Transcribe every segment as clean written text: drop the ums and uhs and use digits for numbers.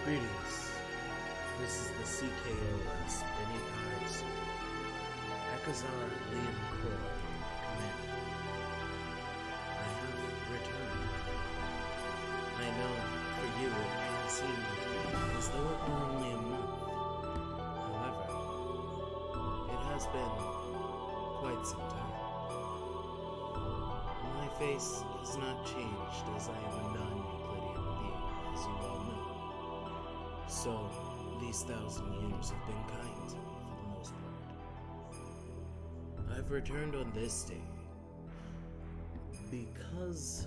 Greetings. This is the CKOS Benny Cars. Ekazar Liam Croy, Commander. I have returned. I know for you it may seem as though it were only a month. However, it has been quite some time. My face has not changed as I am a non-Euclidean being, as you all know. So, these 1,000 years have been kind, for the most part. I've returned on this day because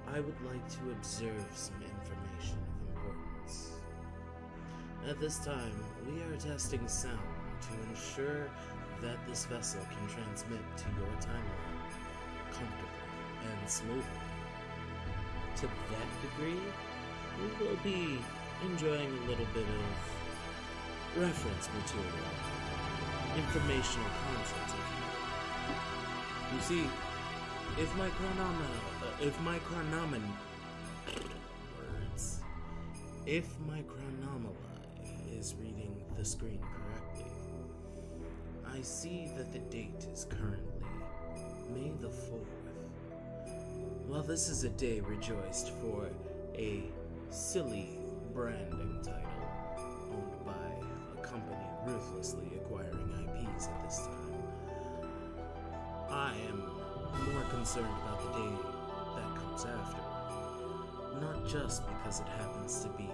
I would like to observe some information of importance. At this time, we are testing sound to ensure that this vessel can transmit to your timeline comfortably and smoothly. To that degree, we will be enjoying a little bit of reference material, informational content. You see, if my chronomali is reading the screen correctly, I see that the date is currently May the 4th. While this is a day rejoiced for a silly branding title owned by a company ruthlessly acquiring IPs at this time, I am more concerned about the day that comes after, not just because it happens to be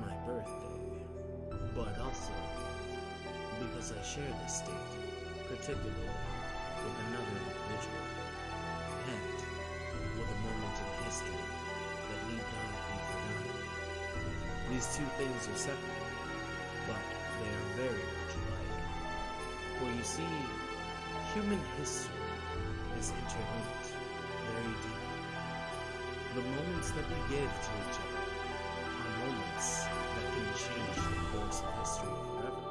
my birthday, but also because I share this date, particularly with another individual, and with a moment in history that need not be forgotten. These two things are separate, but they are very much alike. For you see, human history is interlinked very deeply. The moments that we give to each other are moments that can change the course of history forever.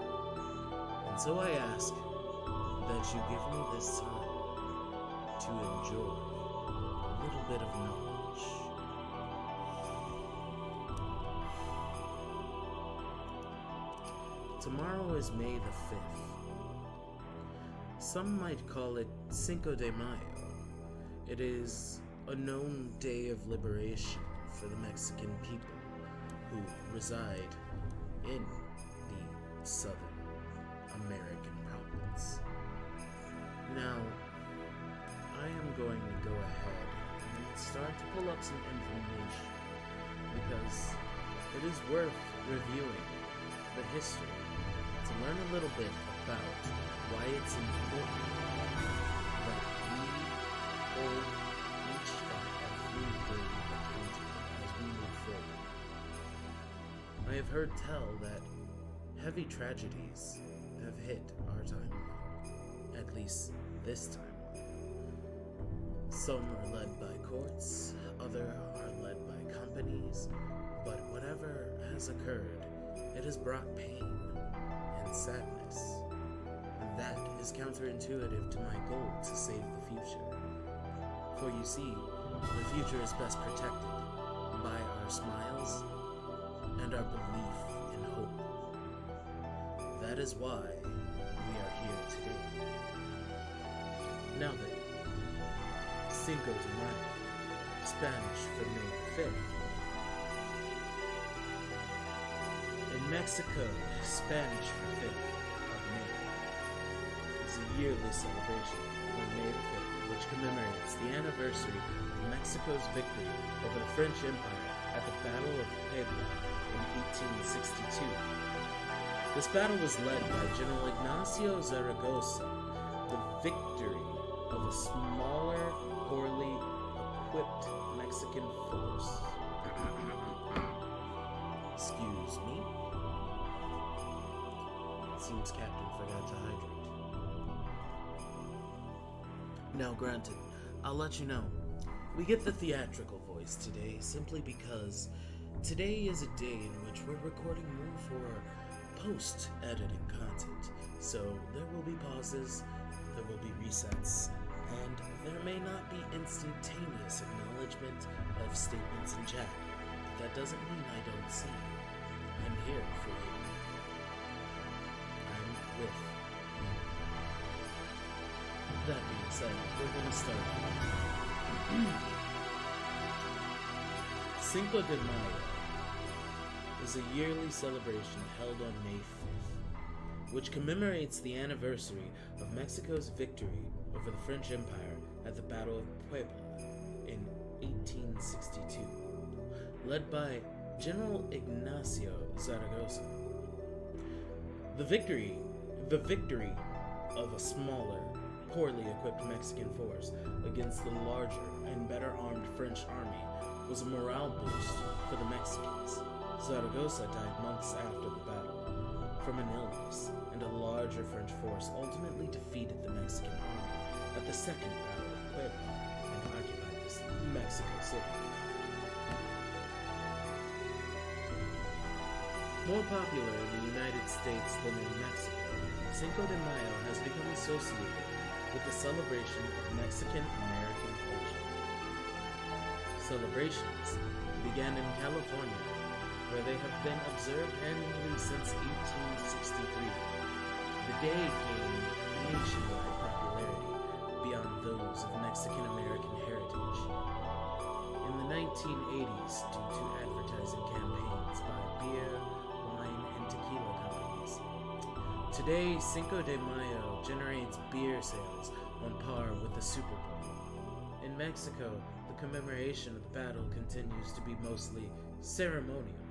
And so I ask that you give me this time to enjoy a little bit of knowledge. Tomorrow is May the 5th. Some might call it Cinco de Mayo. It is a known day of liberation for the Mexican people who reside in the Southern American province. Now, I am going to go ahead and start to pull up some information because it is worth reviewing the history to learn a little bit about why it's important that we hold each and every day accountable as we move forward. I have heard tell that heavy tragedies have hit our timeline, at least this timeline. Some are led by courts, others are led by companies, but whatever has occurred, it has brought pain and sadness. That is counterintuitive to my goal to save the future. For you see, the future is best protected by our smiles and our belief in hope. That is why we are here today. Now then, Cinco de Mayo, Spanish for May the 5th. In Mexico, Spanish for 5th of May is a yearly celebration on May the 5th, which commemorates the anniversary of Mexico's victory over the French Empire at the Battle of Puebla in 1862. This battle was led by General Ignacio Zaragoza. The victory of a smaller, poorly equipped Mexican force. Excuse me. It seems Captain forgot to hydrate. Now granted, I'll let you know, we get the theatrical voice today simply because today is a day in which we're recording more for post-editing content. So there will be pauses, there will be resets, and there may not be instantaneous acknowledgement of statements in chat. that doesn't mean I don't see you. I'm here for you. I'm with you. That being said, we're going to start. Cinco de Mayo is a yearly celebration held on May 5th, which commemorates the anniversary of Mexico's victory over the French Empire at the Battle of Puebla in 1862, led by General Ignacio Zaragoza. The victory of a smaller, poorly equipped Mexican force against the larger and better armed French army was a morale boost for the Mexicans. Zaragoza died months after the battle from an illness, and a larger French force ultimately defeated the Mexican army at the Second Battle of Puebla and occupied this Mexico City. More popular in the United States than in Mexico, Cinco de Mayo has become associated with the celebration of Mexican-American culture. Celebrations began in California, where they have been observed annually since 1863. The day gained nationwide popularity beyond those of Mexican-American heritage. In the 1980s, due to advertising campaigns by beer, wine, and tequila companies. Today, Cinco de Mayo generates beer sales on par with the Super Bowl. In Mexico, the commemoration of the battle continues to be mostly ceremonial,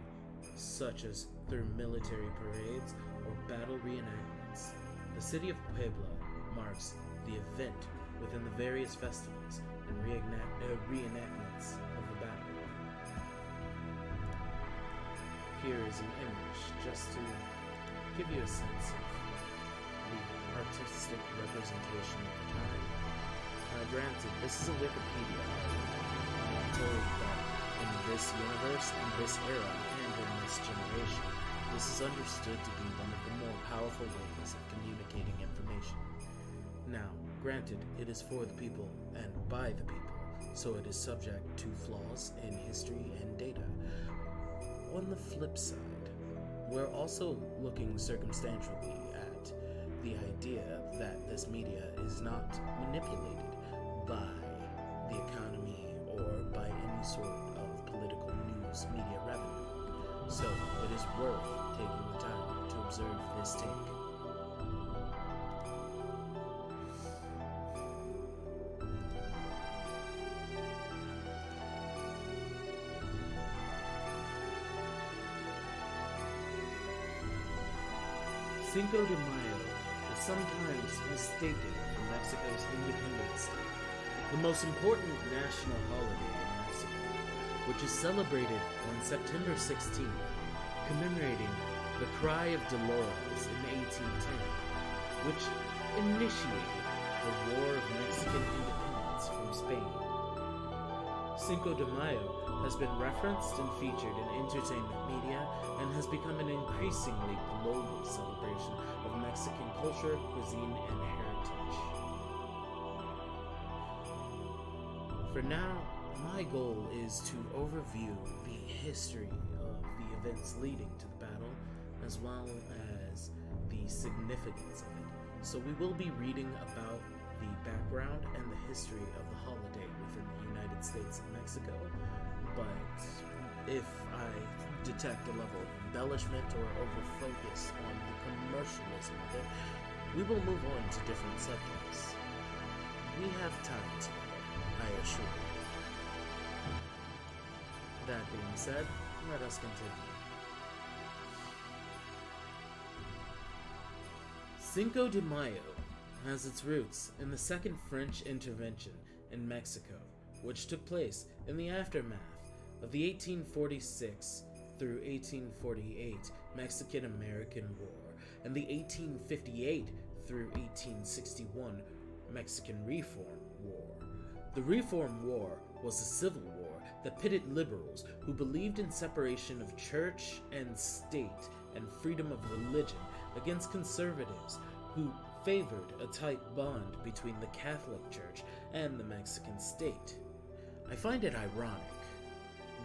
such as through military parades or battle reenactments. The city of Puebla marks the event within the various festivals and reenactments of the battle. Here is an image just to give you a sense of the artistic representation of the time. Now granted, this is a Wikipedia article. I'm told that in this universe, in this era, and in this generation, this is understood to be one of the more powerful ways of communicating information. Now, granted, it is for the people and by the people, so it is subject to flaws in history and data. On the flip side, we're also looking circumstantially at the idea that this media is not manipulated by the economy or by any sort of political news media revenue. So it is worth taking the time to observe this take. Cinco de Mayo is sometimes mistaken for Mexico's Independence Day, the most important national holiday in Mexico, which is celebrated on September 16th, commemorating the Cry of Dolores in 1810, which initiated the War of Mexican Independence from Spain. Cinco de Mayo has been referenced and featured in entertainment media and has become an increasingly global celebration of Mexican culture, cuisine, and heritage. For now, my goal is to overview the history of the events leading to the battle, as well as the significance of it. So we will be reading about the background and the history of the holiday within the United States and Mexico, but if I detect a level of embellishment or over-focus on the commercialism of it, we will move on to different subjects. We have time together, I assure you. That being said, let us continue. Cinco de Mayo has its roots in the Second French Intervention in Mexico, which took place in the aftermath of the 1846 through 1848 Mexican-American War and the 1858 through 1861 Mexican Reform War. The Reform War was a civil war that pitted liberals who believed in separation of church and state and freedom of religion against conservatives who favored a tight bond between the Catholic Church and the Mexican state. I find it ironic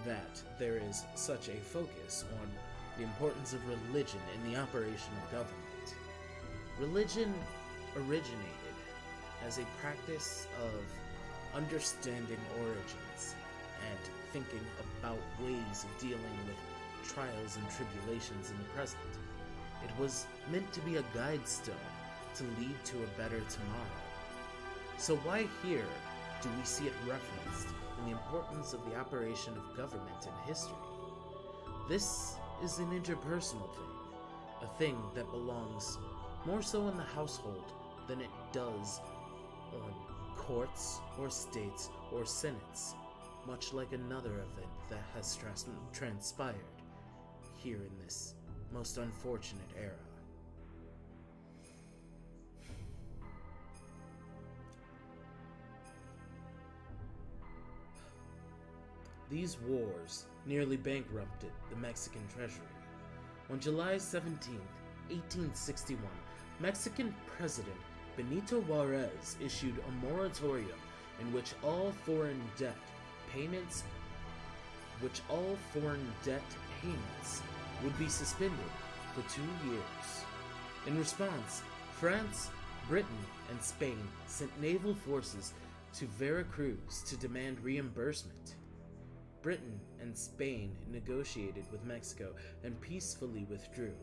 that there is such a focus on the importance of religion in the operation of government. Religion originated as a practice of understanding origins and thinking about ways of dealing with trials and tribulations in the present. It was meant to be a guide stone to lead to a better tomorrow. So why here do we see it referenced in the importance of the operation of government in history? This is an interpersonal thing, a thing that belongs more so in the household than it does on courts or states or senates, much like another event that has transpired here in this most unfortunate era. These wars nearly bankrupted the Mexican treasury. On July 17, 1861, Mexican President Benito Juarez issued a moratorium in which all foreign debt payments would be suspended for 2 years. In response, France, Britain, and Spain sent naval forces to Veracruz to demand reimbursement. Britain and Spain negotiated with Mexico and peacefully withdrew.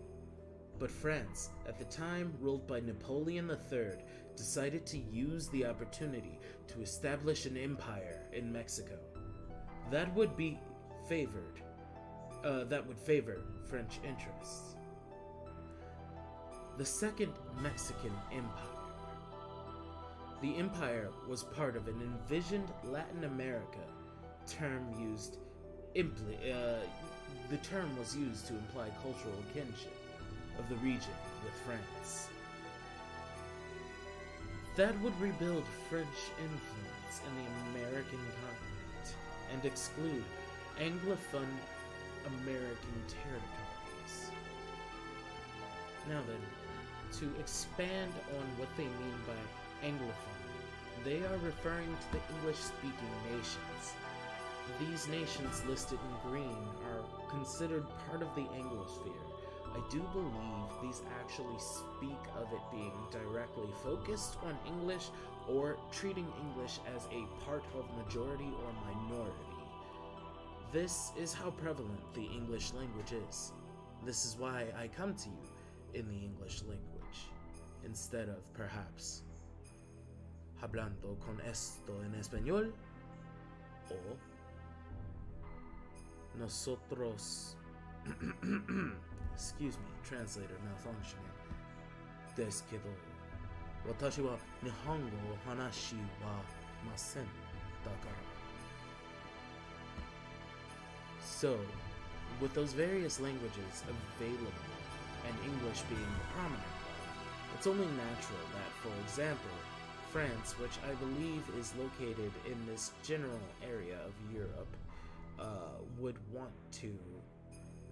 But France, at the time ruled by Napoleon III, decided to use the opportunity to establish an empire in Mexico. That would favor French interests. The Second Mexican Empire. The empire was part of an envisioned Latin America. The term was used to imply cultural kinship of the region with France. That would rebuild French influence in the American continent and exclude Anglophone American territories. Now then, to expand on what they mean by Anglophone, they are referring to the English-speaking nations. These nations listed in green are considered part of the Anglosphere. I do believe these actually speak of it being directly focused on English or treating English as a part of majority or minority. This is how prevalent the English language is. This is why I come to you in the English language, instead of perhaps hablando con esto en español, o nosotros, excuse me, translator malfunctioning, desu kedo, watashi wa nihongo hanashi wa masen dakara. So, with those various languages available, and English being the prominent one, it's only natural that, for example, France, which I believe is located in this general area of Europe, would want to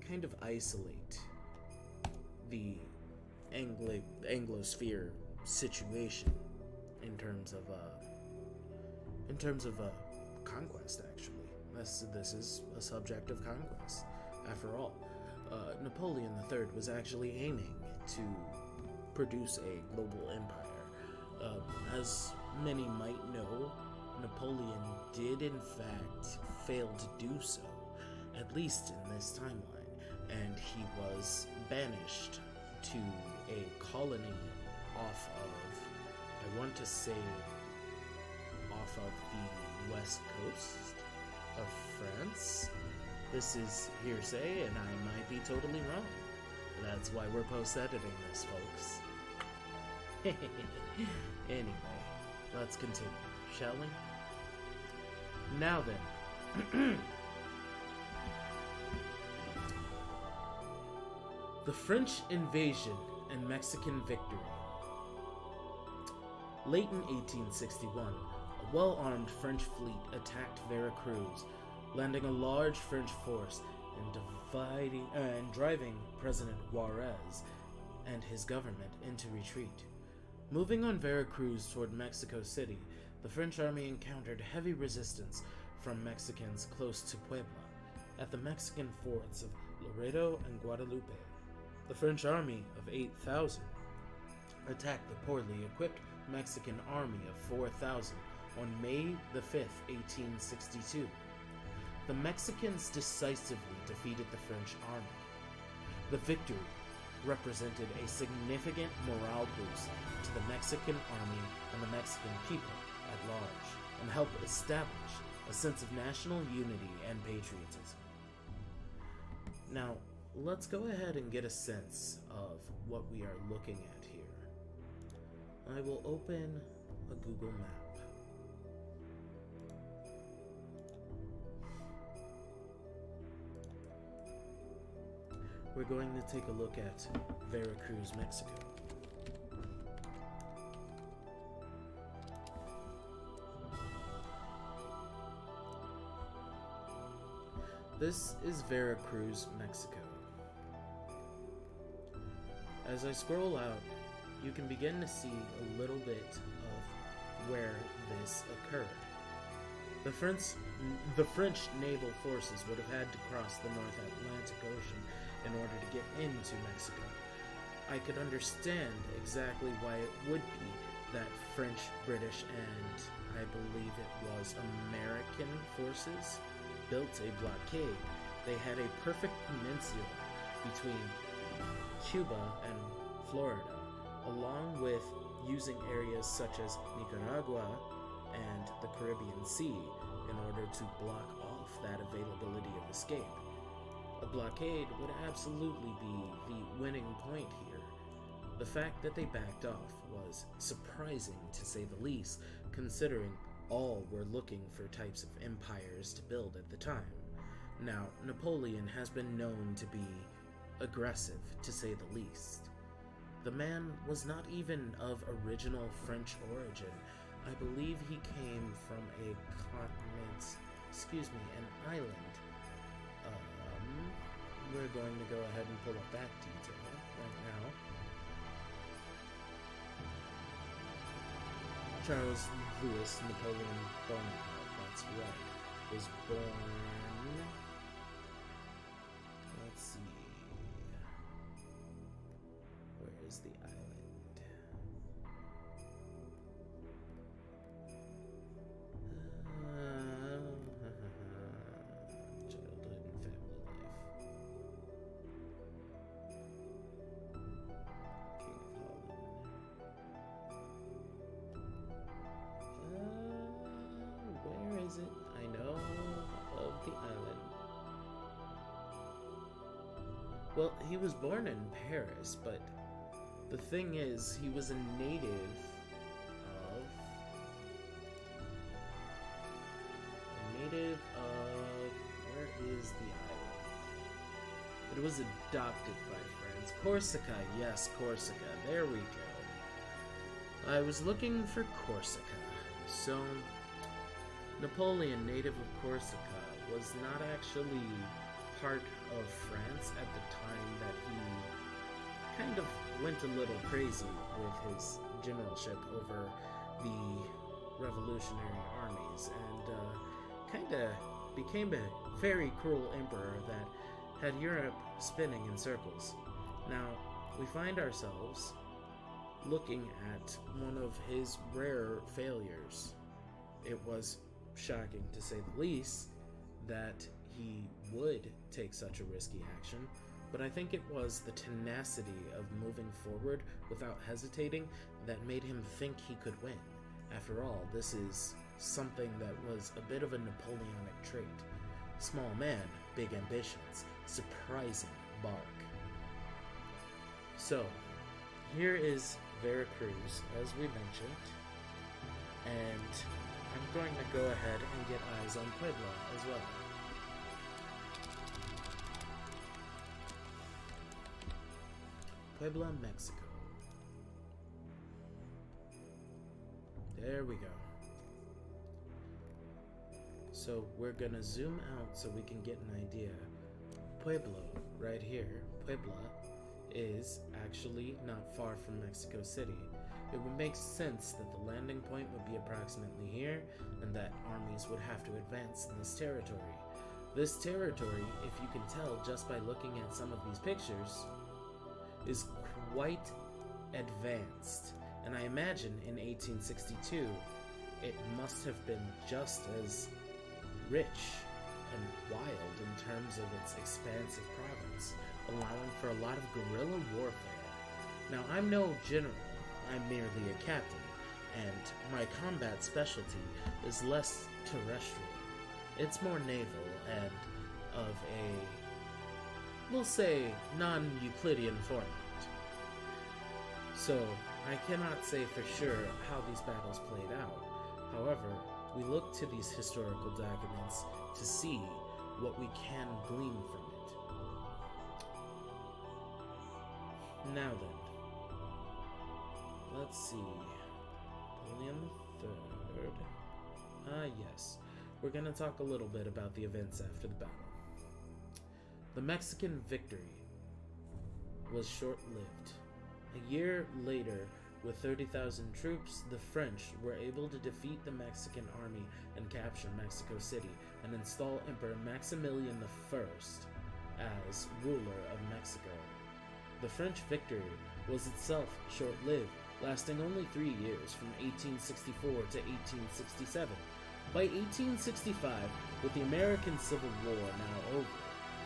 kind of isolate the Anglosphere situation in terms of conquest. Actually, this is a subject of conquest. After all, Napoleon III was actually aiming to produce a global empire. As many might know, Napoleon did in fact fail to do so, at least in this timeline, and he was banished to a colony off of, I want to say, off of the west coast of France. This is hearsay, and I might be totally wrong. That's why we're post-editing this, folks. Anyway, let's continue, shall we? Now then. The French invasion and Mexican victory. Late in 1861, a well-armed French fleet attacked Veracruz, landing a large French force and driving President Juarez and his government into retreat. Moving on Veracruz toward Mexico City, the French army encountered heavy resistance from Mexicans close to Puebla, at the Mexican forts of Laredo and Guadalupe. The French army of 8,000 attacked the poorly equipped Mexican army of 4,000 on May the 5th, 1862. The Mexicans decisively defeated the French army. The victory represented a significant morale boost to the Mexican army and the Mexican people at large, and helped establish a sense of national unity and patriotism. Now, let's go ahead and get a sense of what we are looking at here. I will open a Google map. We're going to take a look at Veracruz, Mexico. This is Veracruz, Mexico. As I scroll out, you can begin to see a little bit of where this occurred. The French naval forces would have had to cross the North Atlantic Ocean in order to get into Mexico. I could understand exactly why it would be that French, British, and I believe it was American forces built a blockade. They had a perfect peninsula between Cuba and Florida, along with using areas such as Nicaragua and the Caribbean Sea in order to block off that availability of escape. A blockade would absolutely be the winning point here. The fact that they backed off was surprising, to say the least, considering all were looking for types of empires to build at the time. Now, Napoleon has been known to be aggressive, to say the least. The man was not even of original French origin. I believe he came from a an island. We're going to go ahead and pull up that detail right now. Charles Louis Napoleon Bonaparte, that's right, was born... Let's see... Where is the island? I know of the island. Well, he was born in Paris, but the thing is, he was a native of... Where is the island? It was adopted by France. Corsica, yes, Corsica. There we go. I was looking for Corsica. So... Napoleon, native of Corsica, was not actually part of France at the time that he kind of went a little crazy with his generalship over the revolutionary armies and kind of became a very cruel emperor that had Europe spinning in circles. Now, we find ourselves looking at one of his rare failures. It was shocking, to say the least, that he would take such a risky action, but I think it was the tenacity of moving forward without hesitating that made him think he could win. After all, this is something that was a bit of a Napoleonic trait. Small man, big ambitions, surprising bark. So, here is Veracruz, as we mentioned, and I'm going to go ahead and get eyes on Puebla as well. Puebla, Mexico. There we go. So we're gonna zoom out so we can get an idea. Pueblo, right here, Puebla, is actually not far from Mexico City. It would make sense that the landing point would be approximately here, and that armies would have to advance in this territory. This territory, if you can tell just by looking at some of these pictures, is quite advanced. And I imagine in 1862, it must have been just as rich and wild in terms of its expansive province, allowing for a lot of guerrilla warfare. Now, I'm no general, I'm merely a captain, and my combat specialty is less terrestrial. It's more naval and of a, we'll say, non-Euclidean format. So, I cannot say for sure how these battles played out. However, we look to these historical documents to see what we can glean from it. Now then, let's see. Napoleon III. Yes. We're going to talk a little bit about the events after the battle. The Mexican victory was short-lived. A year later, with 30,000 troops, the French were able to defeat the Mexican army and capture Mexico City and install Emperor Maximilian I as ruler of Mexico. The French victory was itself short-lived, lasting only 3 years, from 1864 to 1867. By 1865, with the American Civil War now over,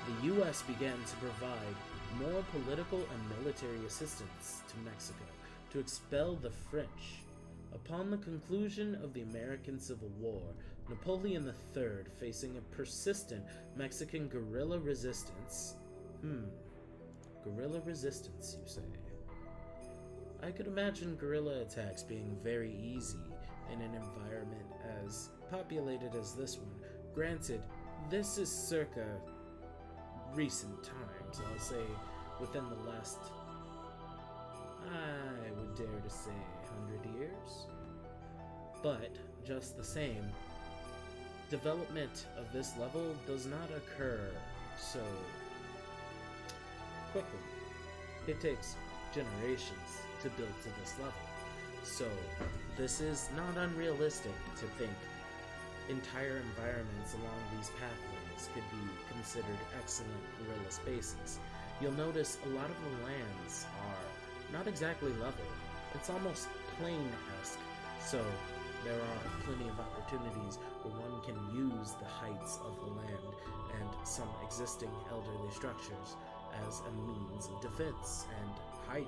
the U.S. began to provide more political and military assistance to Mexico to expel the French. Upon the conclusion of the American Civil War, Napoleon III, facing a persistent Mexican guerrilla resistance, guerrilla resistance, you say? I could imagine guerrilla attacks being very easy in an environment as populated as this one. Granted, this is circa recent times, I'll say within the last, I would dare to say, 100 years. But, just the same, development of this level does not occur so quickly. It takes generations to build to this level. So, this is not unrealistic to think entire environments along these pathways could be considered excellent guerrilla spaces. You'll notice a lot of the lands are not exactly level. It's almost plain-esque, so there are plenty of opportunities where one can use the heights of the land and some existing elderly structures as a means of defense and hiding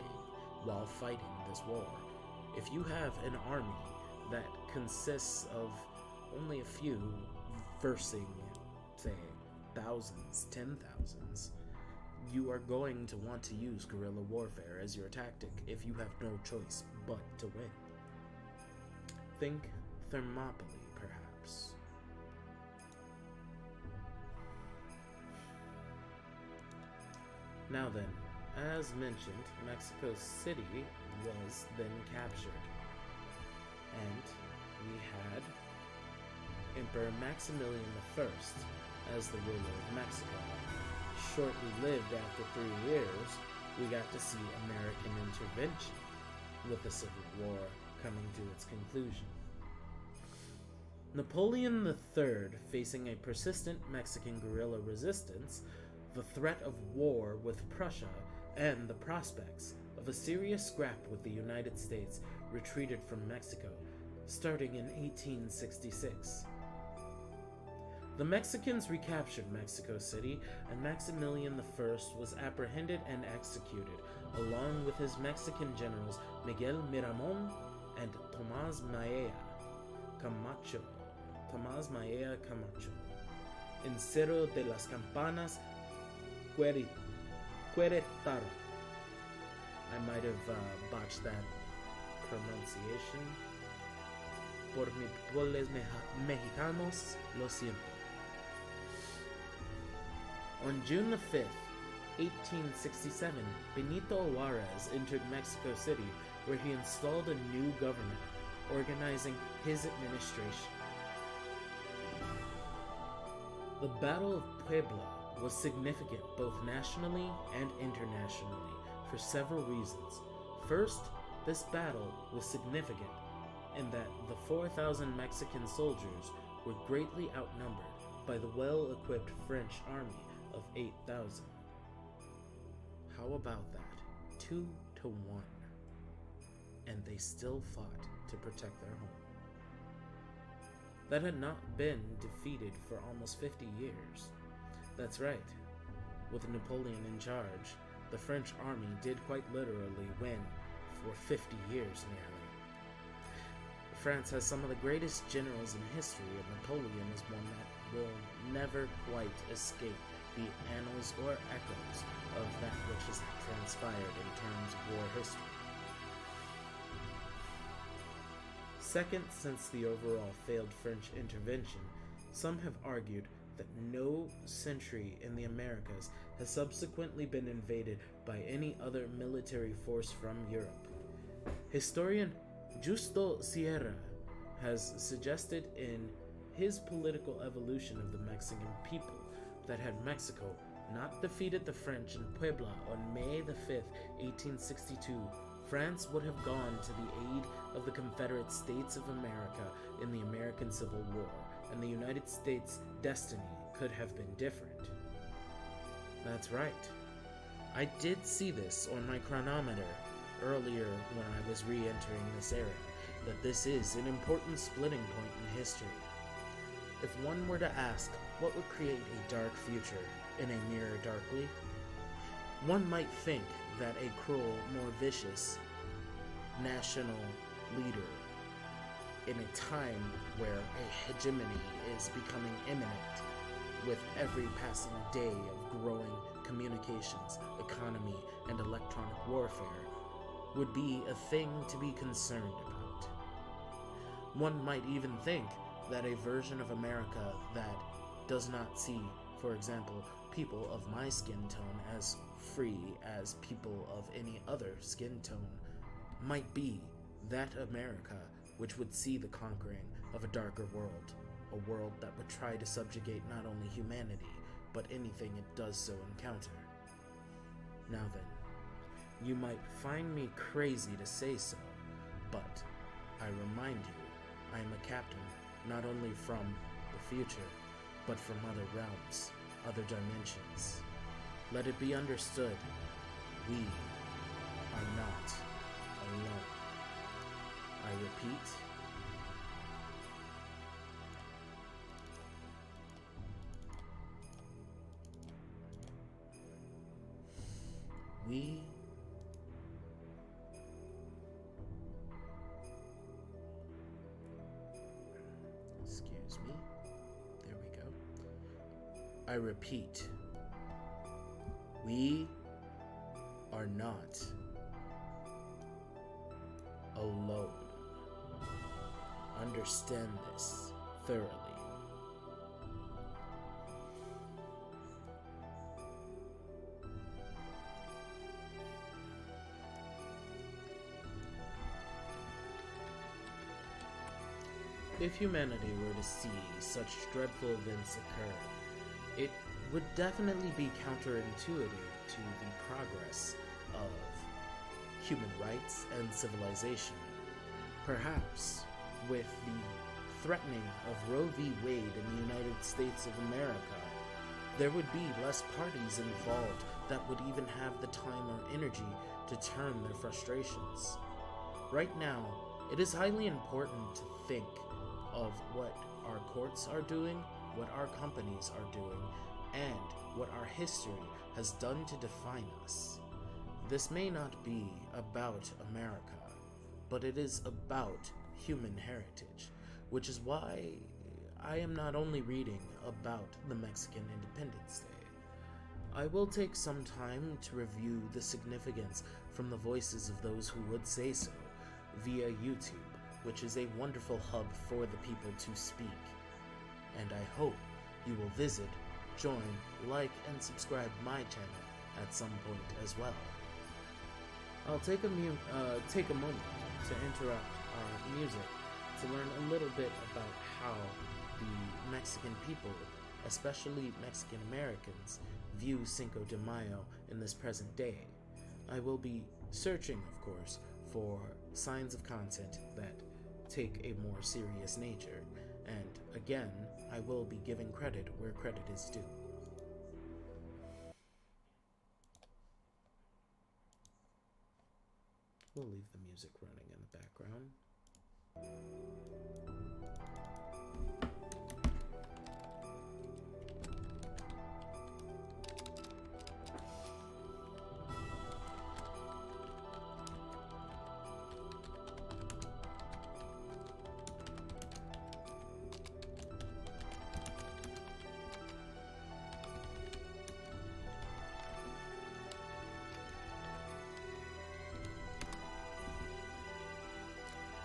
while fighting this war. If you have an army that consists of only a few versing, say, thousands, 10,000s, you are going to want to use guerrilla warfare as your tactic if you have no choice but to win. Think Thermopylae, perhaps. Now then, as mentioned, Mexico City was then captured, and we had Emperor Maximilian I as the ruler of Mexico. Shortly lived after 3 years, we got to see American intervention, with the Civil War coming to its conclusion. Napoleon III, facing a persistent Mexican guerrilla resistance, the threat of war with Prussia, and the prospects of a serious scrap with the United States, retreated from Mexico, starting in 1866. The Mexicans recaptured Mexico City, and Maximilian I was apprehended and executed, along with his Mexican generals Miguel Miramon and Tomás Maella Camacho, in Cerro de las Campanas, Querétaro. I might have botched that pronunciation. Por mis pueblos mexicanos, lo siento. On June the 5th, 1867, Benito Juárez entered Mexico City, where he installed a new government, organizing his administration. The Battle of Puebla was significant both nationally and internationally for several reasons. First, this battle was significant in that the 4,000 Mexican soldiers were greatly outnumbered by the well-equipped French army of 8,000. How about that? 2 to 1. And they still fought to protect their home. That had not been defeated for almost 50 years. That's right. With Napoleon in charge, the French army did quite literally win for 50 years nearly. France has some of the greatest generals in history, and Napoleon is one that will never quite escape the annals or echoes of that which has transpired in terms of war history. Second, since the overall failed French intervention, some have argued that no century in the Americas has subsequently been invaded by any other military force from Europe. Historian Justo Sierra has suggested in his Political Evolution of the Mexican People that had Mexico not defeated the French in Puebla on May the 5th, 1862, France would have gone to the aid of the Confederate States of America in the American Civil War, and the United States' destiny could have been different. That's right. I did see this on my chronometer earlier when I was re-entering this era, that this is an important splitting point in history. If one were to ask what would create a dark future in a mirror darkly, one might think that a cruel, more vicious national leader in a time where a hegemony is becoming imminent with every passing day of growing communications, economy, and electronic warfare would be a thing to be concerned about. One might even think that a version of America that does not see, for example, people of my skin tone as free as people of any other skin tone might be that America which would see the conquering of a darker world, a world that would try to subjugate not only humanity, but anything it does so encounter. Now then, you might find me crazy to say so, but I remind you, I am a captain not only from the future, but from other realms, other dimensions. Let it be understood, we are not alone. I repeat, we excuse me, there we go. I repeat, we are not alone. Understand this thoroughly. If humanity were to see such dreadful events occur, it would definitely be counterintuitive to the progress of human rights and civilization. Perhaps with the threatening of Roe v. Wade in the United States of America, there would be less parties involved that would even have the time or energy to turn their frustrations. Right now, it is highly important to think of what our courts are doing, what our companies are doing, and what our history has done to define us. This may not be about America, but it is about human heritage, which is why I am not only reading about the Mexican Independence Day. I will take some time to review the significance from the voices of those who would say so via YouTube, which is a wonderful hub for the people to speak. And I hope you will visit, join, like, and subscribe my channel at some point as well. I'll take a moment to interrupt our music to learn a little bit about how the Mexican people, especially Mexican Americans, view Cinco de Mayo in this present day. I will be searching, of course, for signs of content that take a more serious nature, And again, I will be giving credit where credit is due. We'll leave the music running in the background.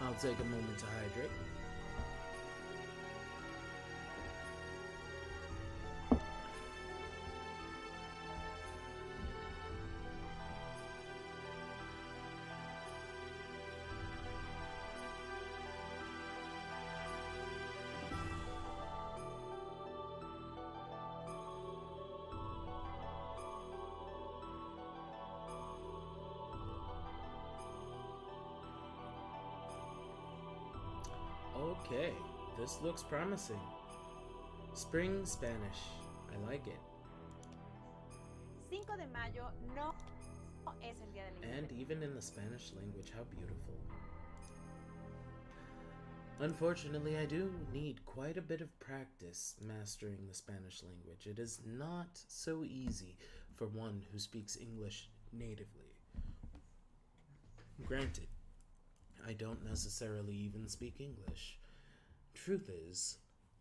I'll take a moment to hydrate. Okay, this looks promising. Spring Spanish. I like it. 5 de mayo no es el día de la And independencia. even in the Spanish language, how beautiful. Unfortunately, I do need quite a bit of practice mastering the Spanish language. It is not so easy for one who speaks English natively. Granted, I don't necessarily even speak English. Truth is,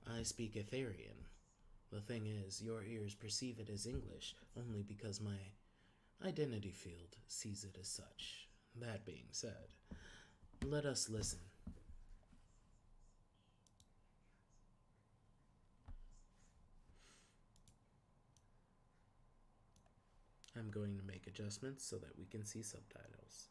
I speak Etherian. The thing is, your ears perceive it as English only because my identity field sees it as such. That being said, let us listen. I'm going to make adjustments so that we can see subtitles.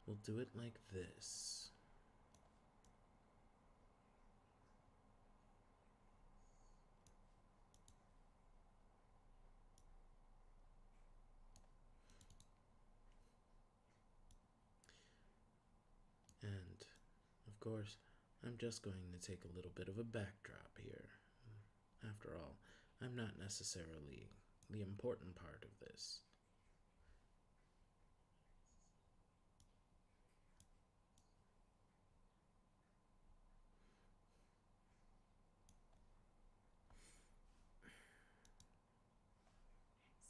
We'll do it like this. And, of course, I'm just going to take a little bit of a backdrop here. After all, I'm not necessarily the important part of this.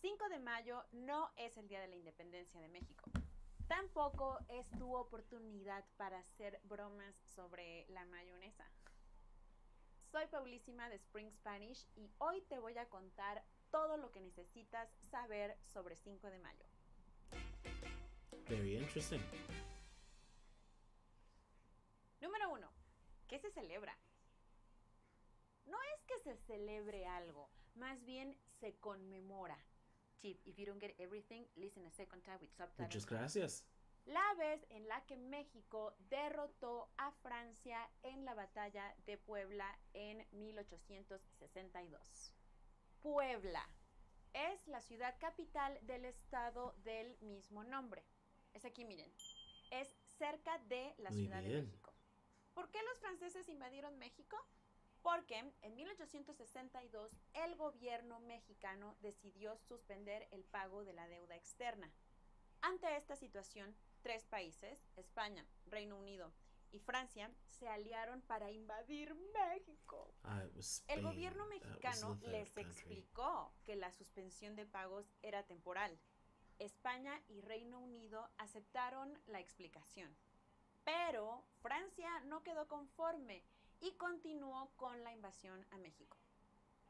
"5 de mayo no es el día de la independencia de México. Tampoco es tu oportunidad para hacer bromas sobre la mayonesa. Soy Paulísima de Spring Spanish y hoy te voy a contar todo lo que necesitas saber sobre 5 de mayo. Very interesting. Número 1. ¿Qué se celebra? No es que se celebre algo, más bien se conmemora. Tip, if you don't get everything, listen a second time with subtitles. Muchas gracias. La vez en la que México derrotó a Francia en la batalla de Puebla en 1862. Puebla es la ciudad capital del estado del mismo nombre. Es aquí, miren. Es cerca de la Muy Ciudad de bien. México. ¿Por qué los franceses invadieron México? Porque en 1862 el gobierno mexicano decidió suspender el pago de la deuda externa. Ante esta situación, 3 países, España, Reino Unido y Francia, se aliaron para invadir México. It was Spain. El gobierno That was mexicano the third les country. explicó que la suspensión de pagos era temporal. España y Reino Unido aceptaron la explicación. Pero Francia no quedó conforme y continuó con la invasión a México.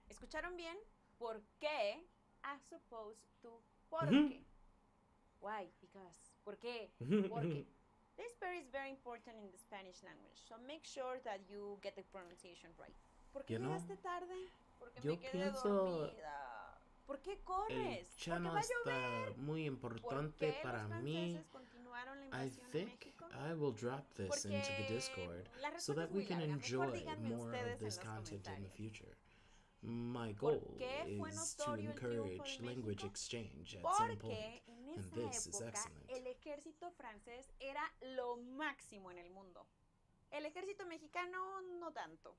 ¿Escucharon bien? ¿Por qué? As opposed to ¿por qué? Why? Because. ¿Por qué? Porque. This part is very important in the Spanish language, so make sure that you get the pronunciation right. ¿Por qué You know, llegaste tarde? Porque yo me quedé pienso- dormida. ¿Por qué El corres? Porque channel va a llover. está muy ¿Por importante qué para los mí. franceses continuaron la I invasión en think México? I will drop this into the Porque Discord la so respuesta that es we muy can larga. Mejor enjoy díganme more of ustedes en this los content in the comentarios. future. My ¿Por goal qué fue is to notorio el triunfo de encourage language México? exchange at some point, Porque en and esa this is época excellent. el ejército francés era lo máximo en el mundo. El ejército mexicano no tanto.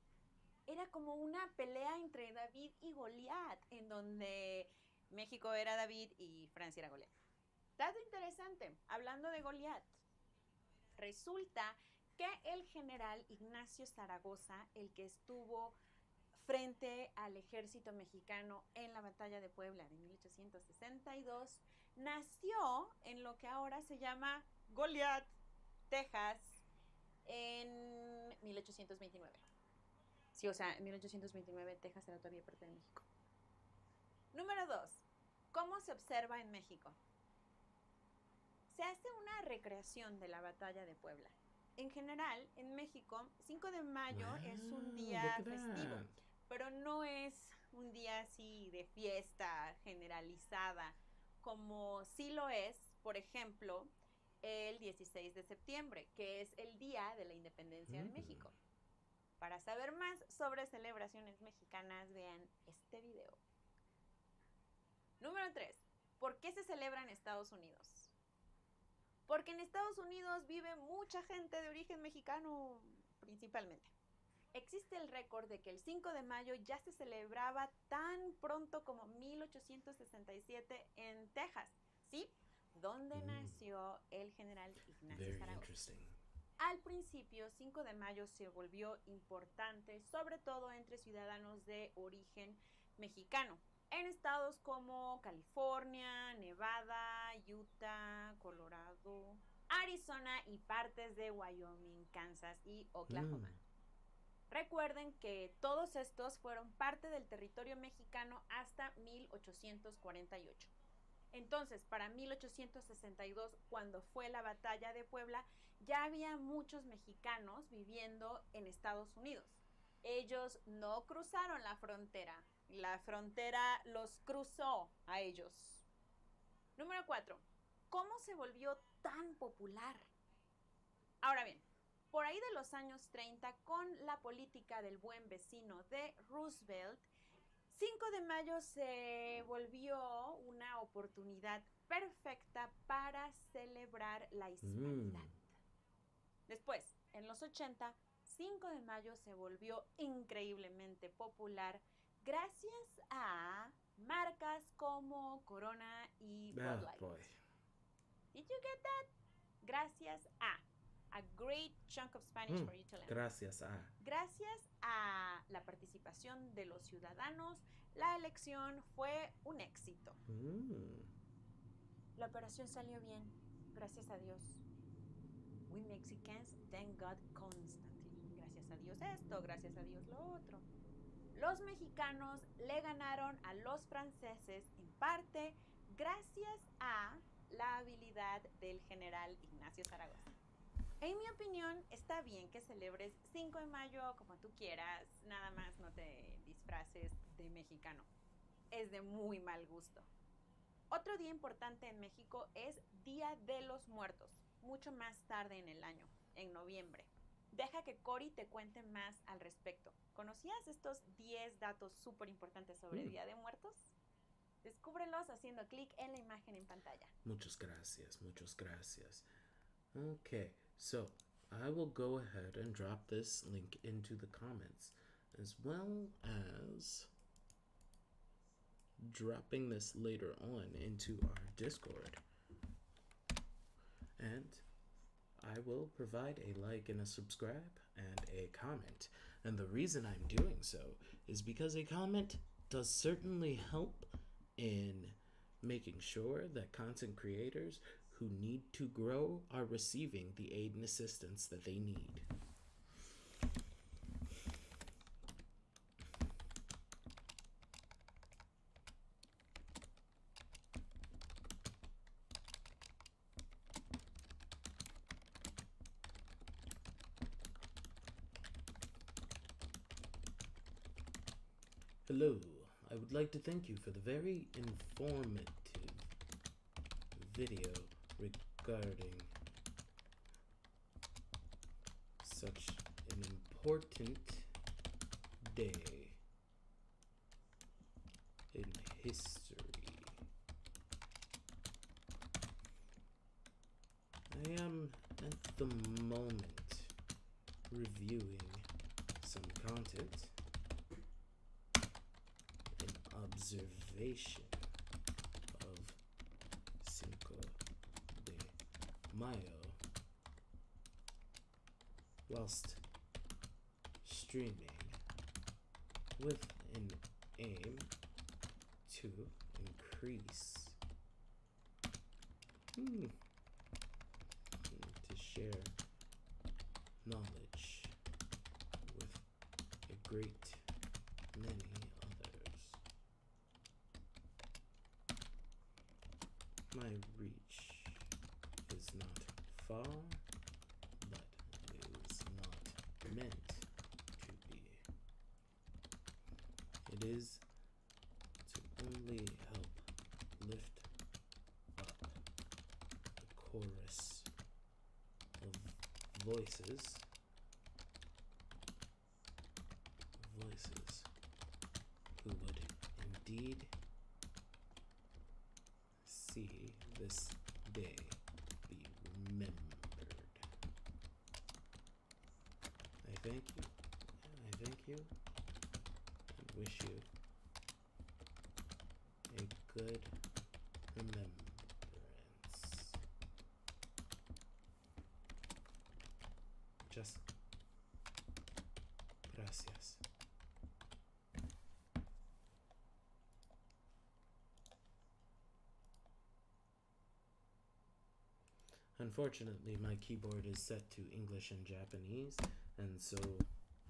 Era como una pelea entre David y Goliat, en donde México era David y Francia era Goliat. Dato interesante, hablando de Goliat, resulta que el general Ignacio Zaragoza, el que estuvo frente al ejército mexicano en la batalla de Puebla de 1862, nació en lo que ahora se llama Goliat, Texas, en 1829. Sí, o sea, en 1829 Texas era todavía parte de México. Número 2. ¿Cómo se observa en México? Se hace una recreación de la batalla de Puebla. En general, en México, 5 de mayo es un día festivo, pero no es un día así de fiesta generalizada, como sí lo es, por ejemplo, el 16 de septiembre, que es el día de la independencia de México. Para saber más sobre celebraciones mexicanas, vean este video. Número 3. ¿Por qué se celebra en Estados Unidos? Porque en Estados Unidos vive mucha gente de origen mexicano, principalmente. Existe el récord de que el 5 de mayo ya se celebraba tan pronto como 1867 en Texas, ¿sí? Donde nació el general Ignacio Zaragoza. Al principio, 5 de mayo se volvió importante, sobre todo entre ciudadanos de origen mexicano, en estados como California, Nevada, Utah, Colorado, Arizona y partes de Wyoming, Kansas y Oklahoma. Recuerden que todos estos fueron parte del territorio mexicano hasta 1848. Entonces, para 1862, cuando fue la batalla de Puebla, ya había muchos mexicanos viviendo en Estados Unidos. Ellos no cruzaron la frontera los cruzó a ellos. Número 4. ¿Cómo se volvió tan popular? Ahora bien, por ahí de los años 30, con la política del buen vecino de Roosevelt, 5 de mayo se volvió una oportunidad perfecta para celebrar la hispanidad. Después, en los 80, 5 de mayo se volvió increíblemente popular gracias a marcas como Corona y Bud Light. Did you get that? Gracias a great chunk of Spanish for you to learn. Gracias a la participación de los ciudadanos, la elección fue un éxito. La operación salió bien, gracias a Dios. We Mexicans thank God constantly. Gracias a Dios esto, gracias a Dios lo otro. Los mexicanos le ganaron a los franceses en parte gracias a la habilidad del general Ignacio Zaragoza. En mi opinión, está bien que celebres 5 de mayo como tú quieras, nada más no te disfraces de mexicano. Es de muy mal gusto. Otro día importante en México es Día de los Muertos, mucho más tarde en el año, en noviembre. Deja que Cory te cuente más al respecto. ¿Conocías estos 10 datos súper importantes sobre Día de Muertos? Descúbrelos haciendo clic en la imagen en pantalla. Muchas gracias, muchas gracias. Okay, so I will go ahead and drop this link into the comments, as well as dropping this later on into our Discord. And I will provide a like and a subscribe and a comment. And the reason I'm doing so is because a comment does certainly help in making sure that content creators who need to grow are receiving the aid and assistance that they need. Hello, I would like to thank you for the very informative video regarding such an important day in history. I am at the moment reviewing some content, an observation of Cinco de Mayo whilst streaming with an aim to increase to share knowledge with a great many others. My reach is not far, but is not meant to be. It is to only help lift up the chorus of voices who would indeed see this day be remembered. I thank you, and wish you a good remembrance. Just gracias. Unfortunately, my keyboard is set to English and Japanese, and so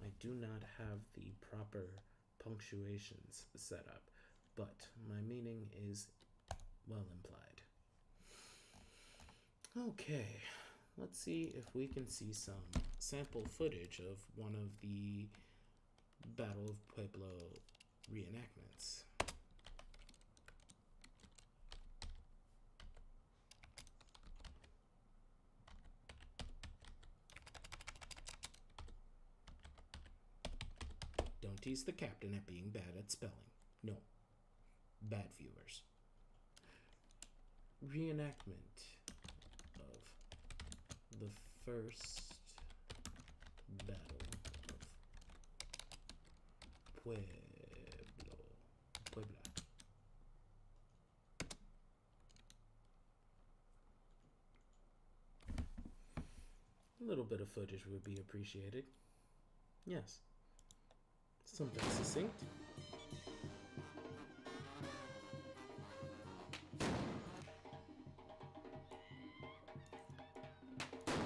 I do not have the proper punctuations set up, but my meaning is well implied. Okay, let's see if we can see some sample footage of one of the Battle of Puebla reenactments. Don't tease the captain at being bad at spelling. No. Bad viewers. Reenactment of the first Battle of Puebla. A little bit of footage would be appreciated. Yes. Something succinct.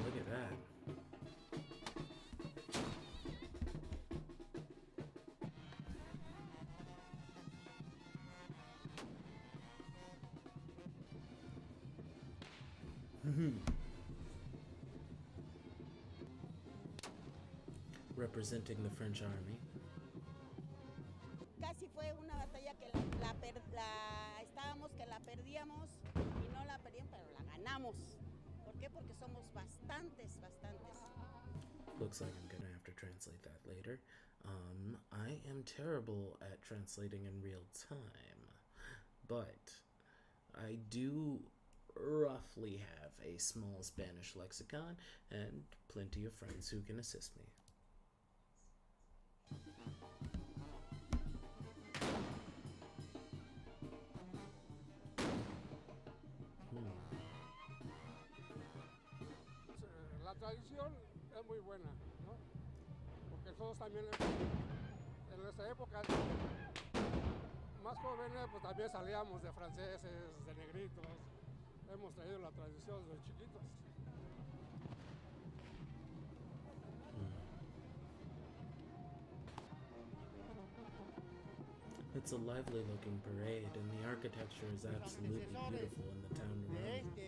Look at that. Representing the French army. Casi fue una batalla que estábamos que la perdíamos y no la perdíamos, pero la ganamos. ¿Por qué? Porque somos bastantes. Looks like I'm gonna have to translate that later. I am terrible at translating in real time, but I do roughly have a small Spanish lexicon and plenty of friends who can assist me. La tradición es muy buena, ¿no? Porque nosotros también en nuestra época más jóvenes pues también salíamos de franceses, de negritos. Hemos traído la tradición desde chiquitos. It's a lively looking parade, and the architecture is absolutely beautiful in the town around me.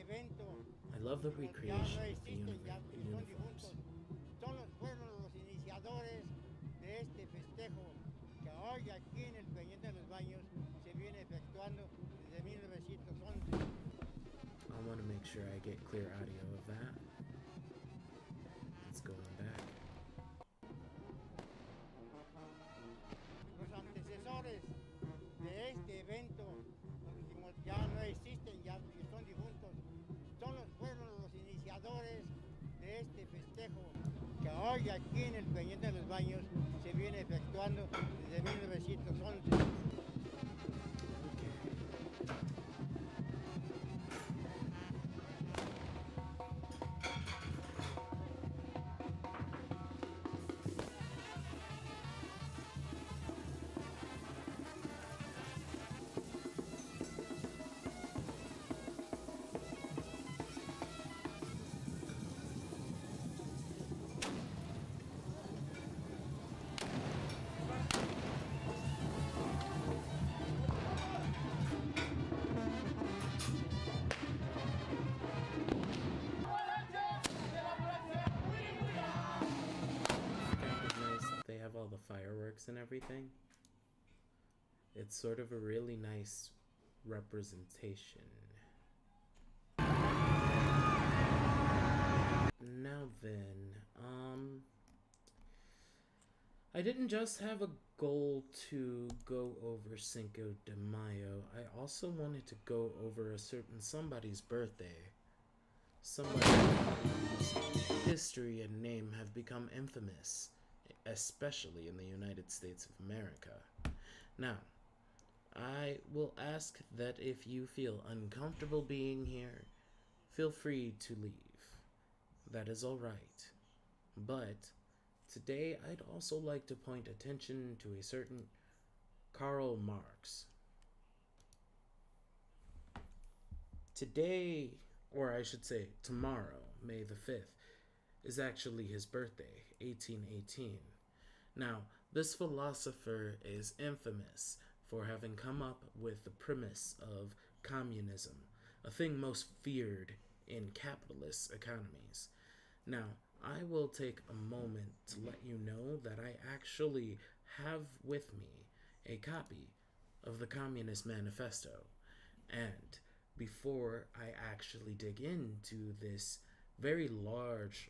I love the recreation of the uniforms. Fueron los iniciadores de este festejo que hoy aquí en el Peñón de los Baños efectuando desde 1911. I want to make sure I get clear audio of that. It's going back. Los antecesores de este evento, como ya no existen, ya son difuntos, fueron los iniciadores de este festejo que hoy aquí en el Peñón de los Baños se viene efectuando desde 1911. They have all the fireworks and everything. It's sort of a really nice representation. Now then, I didn't just have a goal to go over Cinco de Mayo. I also wanted to go over a certain somebody's birthday. Somebody whose history and name have become infamous, especially in the United States of America. Now, I will ask that if you feel uncomfortable being here, feel free to leave. That is all right. But today I'd also like to point attention to a certain Karl Marx. Today, or I should say tomorrow, May the 5th, is actually his birthday, 1818. Now, this philosopher is infamous for having come up with the premise of communism, a thing most feared in capitalist economies. Now, I will take a moment to let you know that I actually have with me a copy of the Communist Manifesto. And before I actually dig into this very large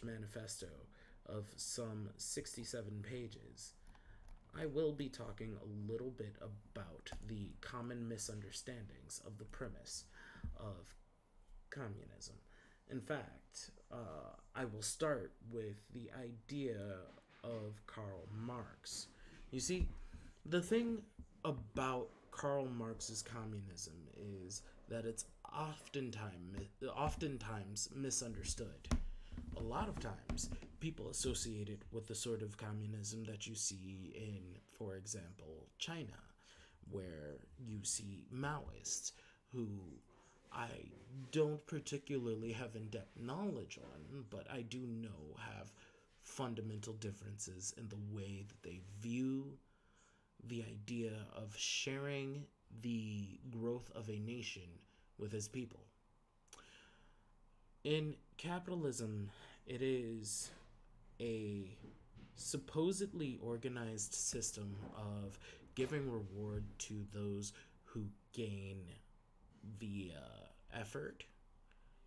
manifesto of some 67 pages, I will be talking a little bit about the common misunderstandings of the premise of communism. In fact, I will start with the idea of Karl Marx. You see, the thing about Karl Marx's communism is that it's oftentimes misunderstood. A lot of times, people associate it with the sort of communism that you see in, for example, China, where you see Maoists who I don't particularly have in-depth knowledge on, but I do know have fundamental differences in the way that they view the idea of sharing the growth of a nation with his people. In capitalism, it is a supposedly organized system of giving reward to those who gain via effort,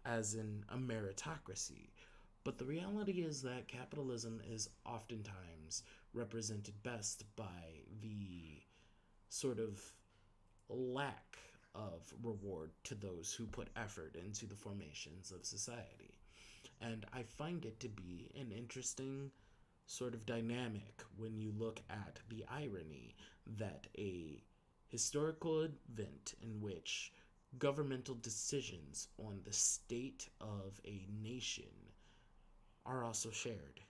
as in a meritocracy. But the reality is that capitalism is oftentimes represented best by the sort of lack of reward to those who put effort into the formations of society. And I find it to be an interesting sort of dynamic when you look at the irony that a historical event in which governmental decisions on the state of a nation are also shared.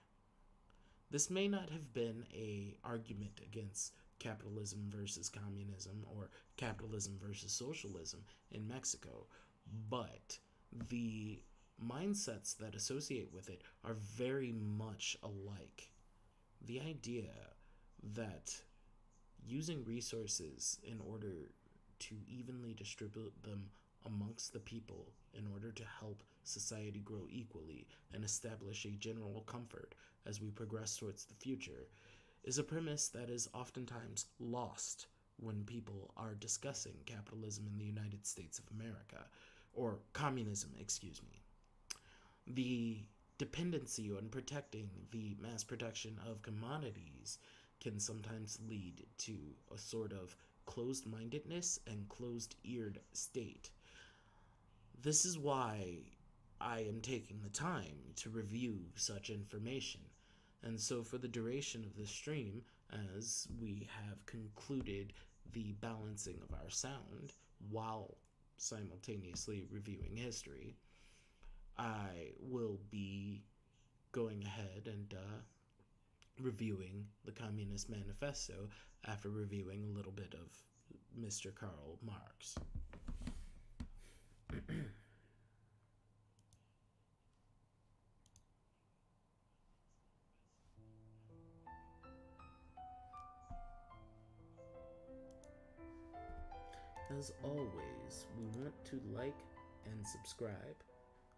This may not have been an argument against capitalism versus communism or capitalism versus socialism in Mexico, but the mindsets that associate with it are very much alike. The idea that using resources in order to evenly distribute them amongst the people in order to help society grow equally and establish a general comfort as we progress towards the future is a premise that is oftentimes lost when people are discussing capitalism in the United States of America, or communism, excuse me. The dependency on protecting the mass production of commodities can sometimes lead to a sort of closed-mindedness and closed-eared state. This is why I am taking the time to review such information. And so for the duration of this stream, as we have concluded the balancing of our sound while simultaneously reviewing history, I will be going ahead and reviewing the Communist Manifesto after reviewing a little bit of Mr. Karl Marx. As always, we want to like and subscribe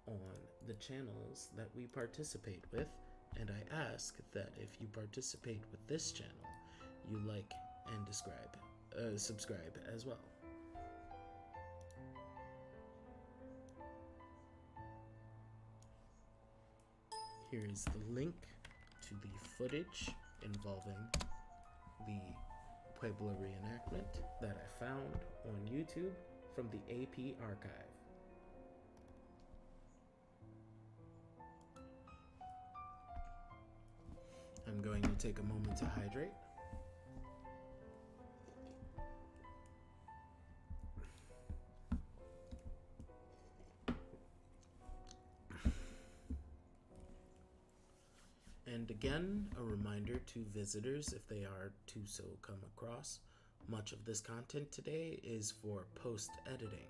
on the channels that we participate with, and I ask that if you participate with this channel, you like and subscribe as well. Here is the link to the footage involving the Puebla reenactment that I found on YouTube from the AP archive. I'm going to take a moment to hydrate. And again, a reminder to visitors, if they are to so come across, much of this content today is for post-editing.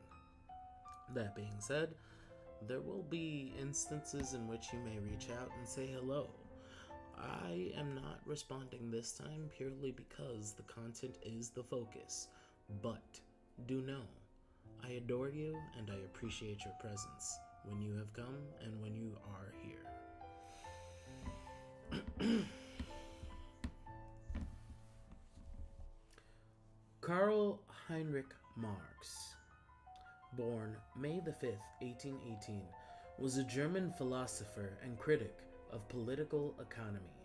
That being said, there will be instances in which you may reach out and say hello. I am not responding this time purely because the content is the focus, but do know, I adore you and I appreciate your presence when you have come and when you are here. Karl Heinrich Marx, born May the 5th, 1818, was a German philosopher and critic of political economy.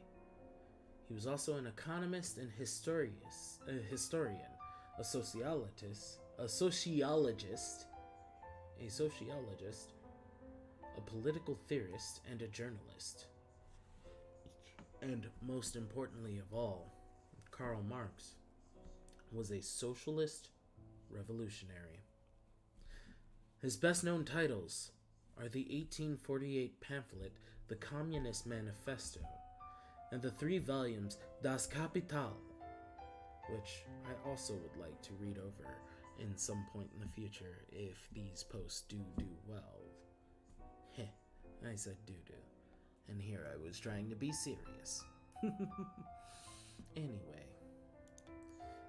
He was also an economist and historian, a sociologist, a political theorist, and a journalist. And most importantly of all, Karl Marx was a socialist revolutionary. His best-known titles are the 1848 pamphlet, The Communist Manifesto, and the 3 volumes Das Kapital, which I also would like to read over in some point in the future if these posts do well. I said do-do. And here I was trying to be serious. Anyway,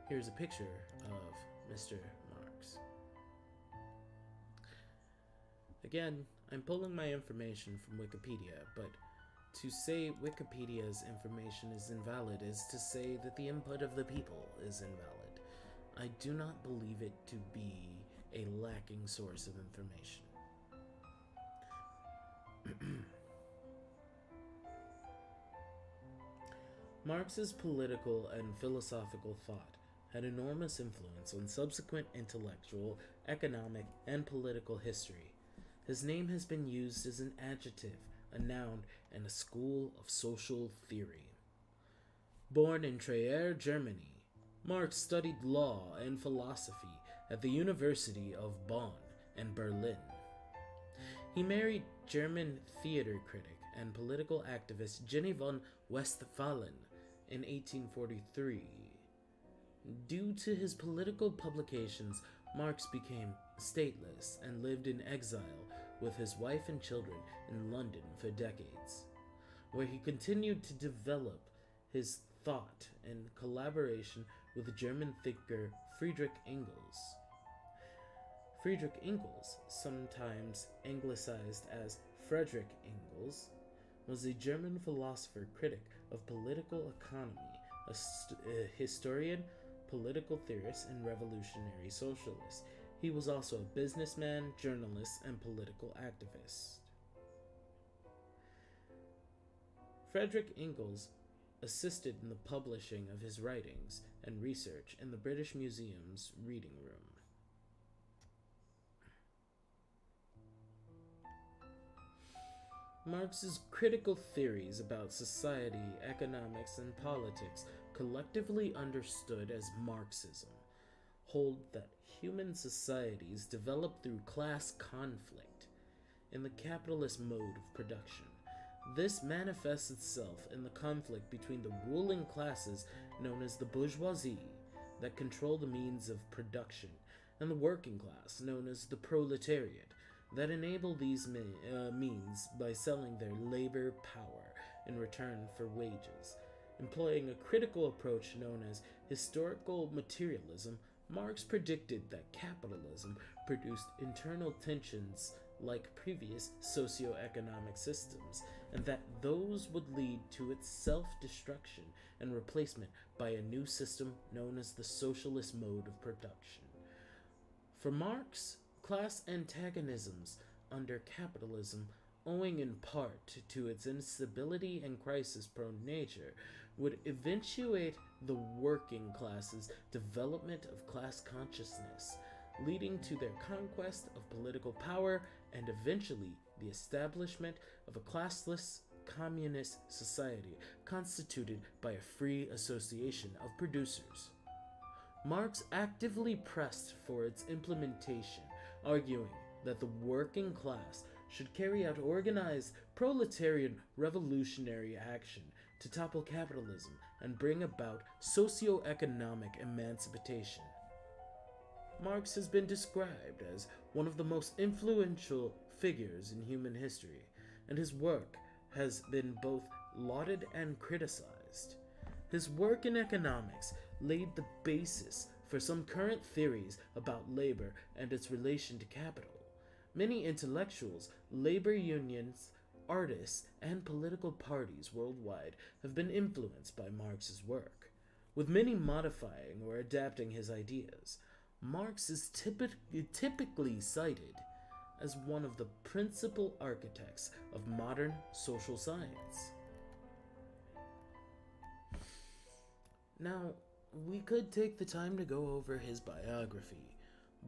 here's a picture of Mr. Marx. Again, I'm pulling my information from Wikipedia, but to say Wikipedia's information is invalid is to say that the input of the people is invalid. I do not believe it to be a lacking source of information. Marx's political and philosophical thought had enormous influence on subsequent intellectual, economic, and political history. His name has been used as an adjective, a noun, and a school of social theory. Born in Trier, Germany, Marx studied law and philosophy at the University of Bonn and Berlin. He married German theater critic and political activist Jenny von Westphalen in 1843. Due to his political publications, Marx became stateless and lived in exile with his wife and children in London for decades, where he continued to develop his thought in collaboration with the German thinker Friedrich Engels. Friedrich Engels, sometimes anglicized as Frederick Engels, was a German philosopher critic of political economy, a historian, political theorist and revolutionary socialist. He was also a businessman, journalist, and political activist. Friedrich Engels assisted in the publishing of his writings and research in the British Museum's reading room. Marx's critical theories about society, economics, and politics, collectively understood as Marxism, hold that human societies develop through class conflict in the capitalist mode of production. This manifests itself in the conflict between the ruling classes, known as the bourgeoisie, that control the means of production, and the working class, known as the proletariat, that enable these means by selling their labor power in return for wages. Employing a critical approach known as historical materialism, Marx predicted that capitalism produced internal tensions like previous socio-economic systems, and that those would lead to its self-destruction and replacement by a new system known as the socialist mode of production. For Marx, class antagonisms under capitalism, owing in part to its instability and crisis-prone nature, would eventuate the working classes' development of class consciousness, leading to their conquest of political power and eventually the establishment of a classless communist society constituted by a free association of producers. Marx actively pressed for its implementation, arguing that the working class should carry out organized proletarian revolutionary action to topple capitalism and bring about socio-economic emancipation. Marx has been described as one of the most influential figures in human history, and his work has been both lauded and criticized. His work in economics laid the basis for some current theories about labor and its relation to capital. Many intellectuals, labor unions, artists, and political parties worldwide have been influenced by Marx's work, with many modifying or adapting his ideas. Marx is typically cited as one of the principal architects of modern social science. Now, we could take the time to go over his biography,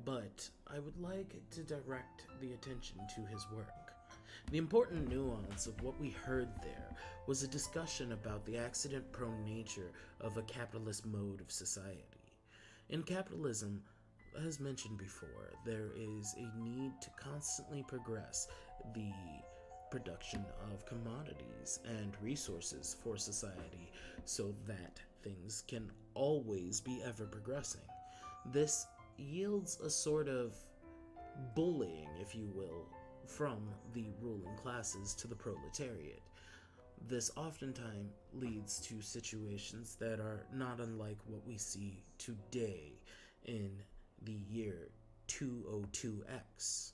but I would like to direct the attention to his work. The important nuance of what we heard there was a discussion about the accident-prone nature of a capitalist mode of society. In capitalism, as mentioned before, there is a need to constantly progress the production of commodities and resources for society so that things can always be ever progressing. This yields a sort of bullying, if you will, from the ruling classes to the proletariat. This oftentimes leads to situations that are not unlike what we see today in the year 202X.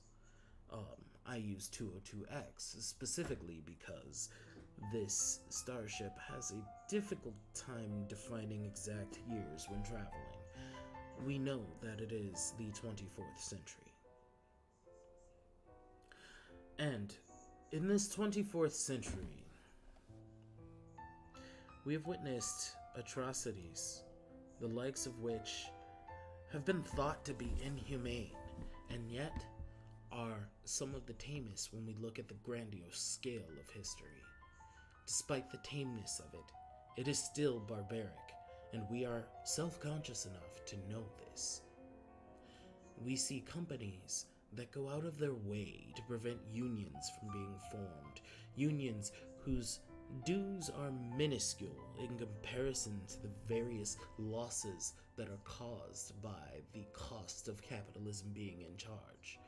I use 202X specifically because this starship has a difficult time defining exact years when traveling. We know that it is the 24th century. And in this 24th century, we have witnessed atrocities, the likes of which have been thought to be inhumane, and yet are some of the tamest when we look at the grandiose scale of history. Despite the tameness of it, it is still barbaric, and we are self-conscious enough to know this. We see companies that go out of their way to prevent unions from being formed, unions whose dues are minuscule in comparison to the various losses that are caused by the cost of capitalism being in charge.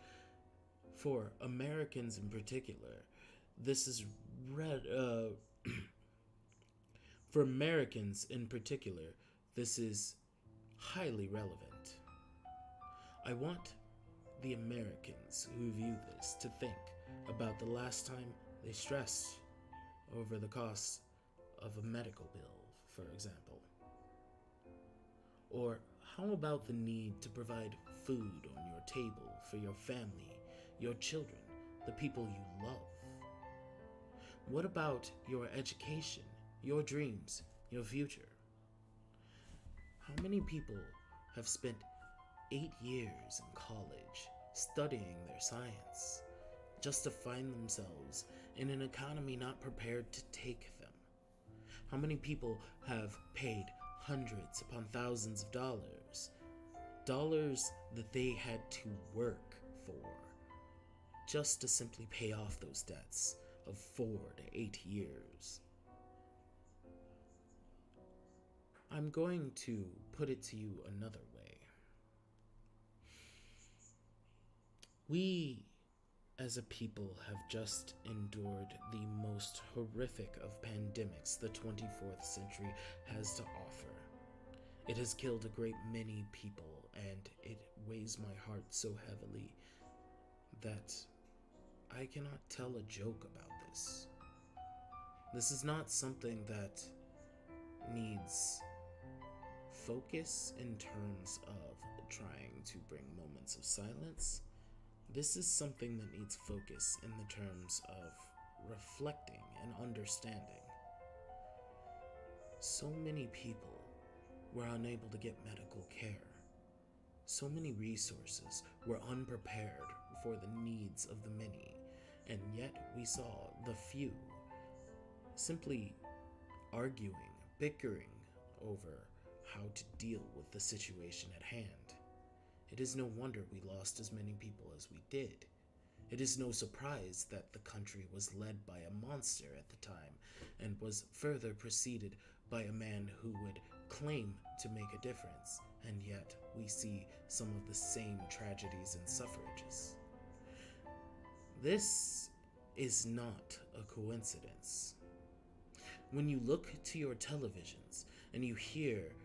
For Americans in particular, this is for Americans in particular, this is highly relevant. I want the Americans who view this to think about the last time they stressed over the cost of a medical bill, for example. Or how about the need to provide food on your table for your family, your children, the people you love? What about your education, your dreams, your future? How many people have spent 8 years in college studying their science just to find themselves in an economy not prepared to take them? How many people have paid hundreds upon thousands of dollars that they had to work for just to simply pay off those debts of 4 to 8 years? I'm going to put it to you another way. We, as a people, have just endured the most horrific of pandemics the 24th century has to offer. It has killed a great many people, and it weighs my heart so heavily that I cannot tell a joke about this. This is not something that needs focus in terms of trying to bring moments of silence. This is something that needs focus in the terms of reflecting and understanding. So many people were unable to get medical care. So many resources were unprepared for the needs of the many, and yet we saw the few simply arguing, bickering over how to deal with the situation at hand. It is no wonder we lost as many people as we did. It is no surprise that the country was led by a monster at the time, and was further preceded by a man who would claim to make a difference, and yet we see some of the same tragedies and suffrages. This is not a coincidence. When you look to your televisions and you hear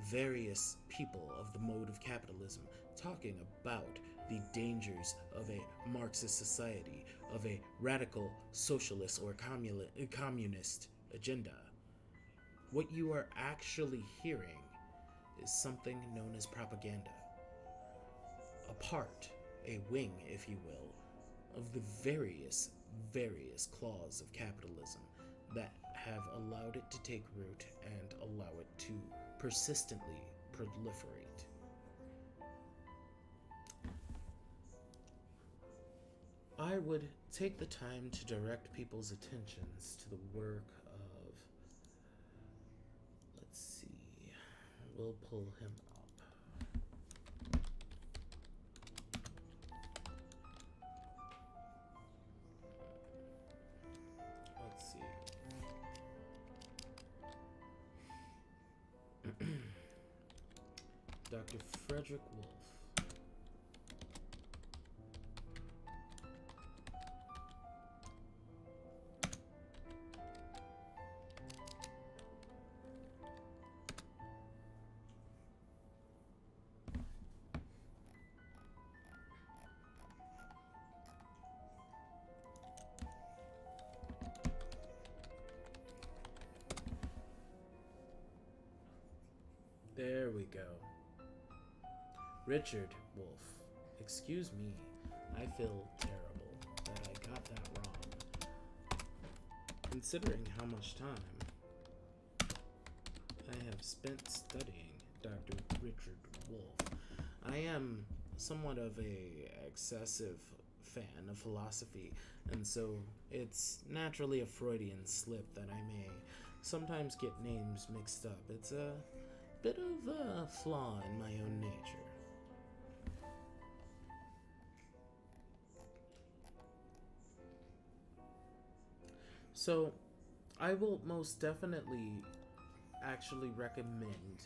various people of the mode of capitalism talking about the dangers of a Marxist society, of a radical socialist or communist agenda, what you are actually hearing is something known as propaganda. A part, a wing, if you will, of the various claws of capitalism that have allowed it to take root and allow it to persistently proliferate. I would take the time to direct people's attentions to the work of, let's see, we'll pull him up. Let's see. Dr. Frederick Wolff. There we go. Richard Wolff. Excuse me, I feel terrible that I got that wrong. Considering how much time I have spent studying Dr. Richard Wolff, I am somewhat of a excessive fan of philosophy, and so it's naturally a Freudian slip that I may sometimes get names mixed up. It's a bit of a flaw in my own nature. So, I will most definitely actually recommend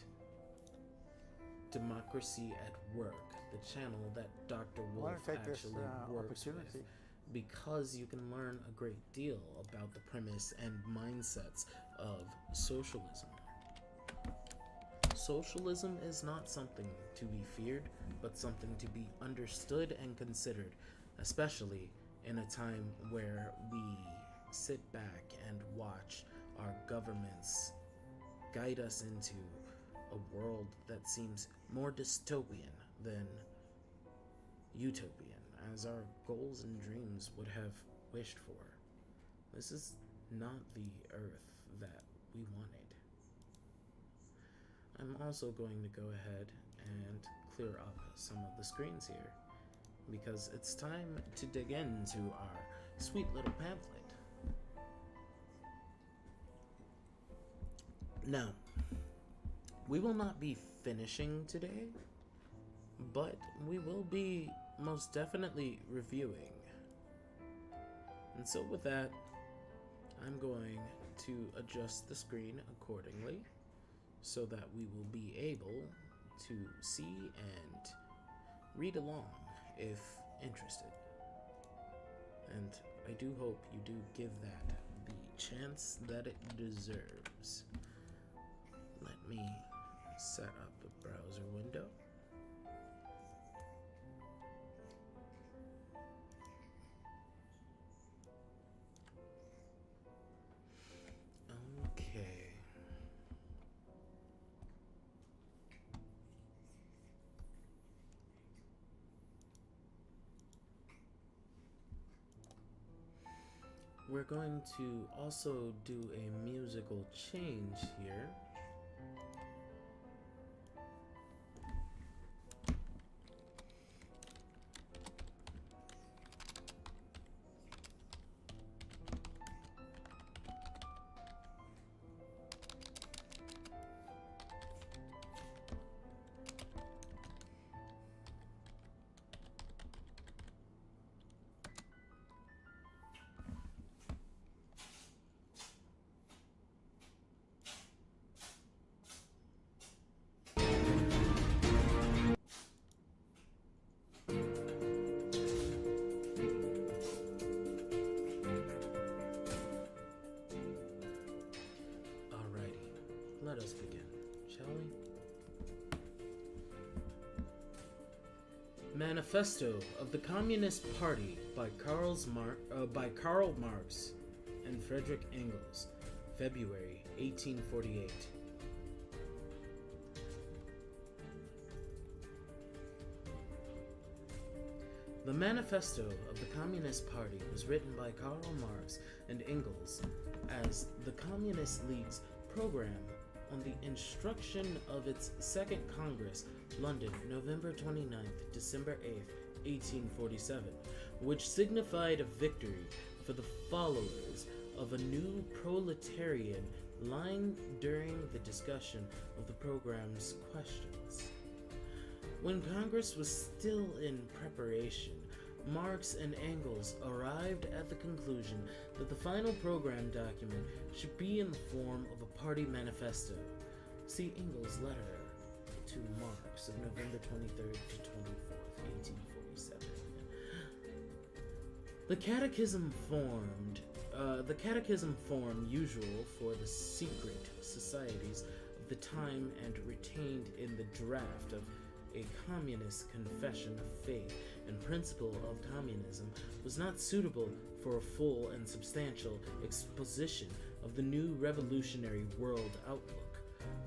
Democracy at Work, the channel that Dr. Wolff actually works with, because you can learn a great deal about the premise and mindsets of socialism. Socialism is not something to be feared, but something to be understood and considered, especially in a time where we sit back and watch our governments guide us into a world that seems more dystopian than utopian, as our goals and dreams would have wished for. This is not the Earth that we wanted. I'm also going to go ahead and clear up some of the screens here, because it's time to dig into our sweet little pamphlet. Now, we will not be finishing today, but we will be most definitely reviewing. And so with that, I'm going to adjust the screen accordingly so that we will be able to see and read along if interested. And I do hope you do give that the chance that it deserves. Let me set up a browser window. Okay. We're going to also do a musical change here. Let us begin, shall we? Manifesto of the Communist Party by Karl Marx and Friedrich Engels, February 1848. The Manifesto of the Communist Party was written by Karl Marx and Engels as the Communist League's program on the instruction of its Second Congress, London, November 29th, December 8th, 1847, which signified a victory for the followers of a new proletarian line during the discussion of the program's questions. When Congress was still in preparation, Marx and Engels arrived at the conclusion that the final program document should be in the form of a party manifesto. See Engels' letter to Marx of November 23rd to 24th, 1847. The catechism form usual for the secret societies of the time and retained in the draft of a communist confession of faith and principle of communism was not suitable for a full and substantial exposition of the new revolutionary world outlook.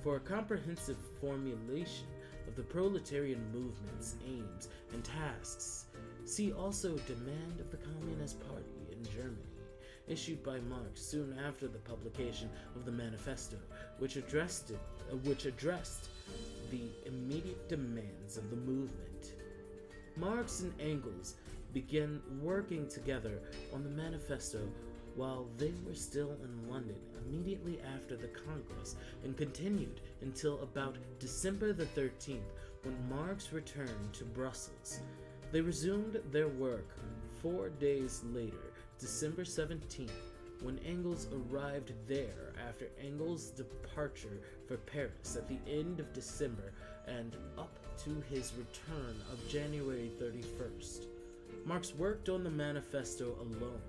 For a comprehensive formulation of the proletarian movement's aims and tasks, see also Demand of the Communist Party in Germany, issued by Marx soon after the publication of the Manifesto, which addressed the immediate demands of the movement. Marx and Engels began working together on the Manifesto while they were still in London immediately after the Congress, and continued until about December the 13th, when Marx returned to Brussels. They resumed their work 4 days later, December 17th, when Engels arrived there after Engels' departure for Paris at the end of December and up to his return of January 31st. Marx worked on the Manifesto alone,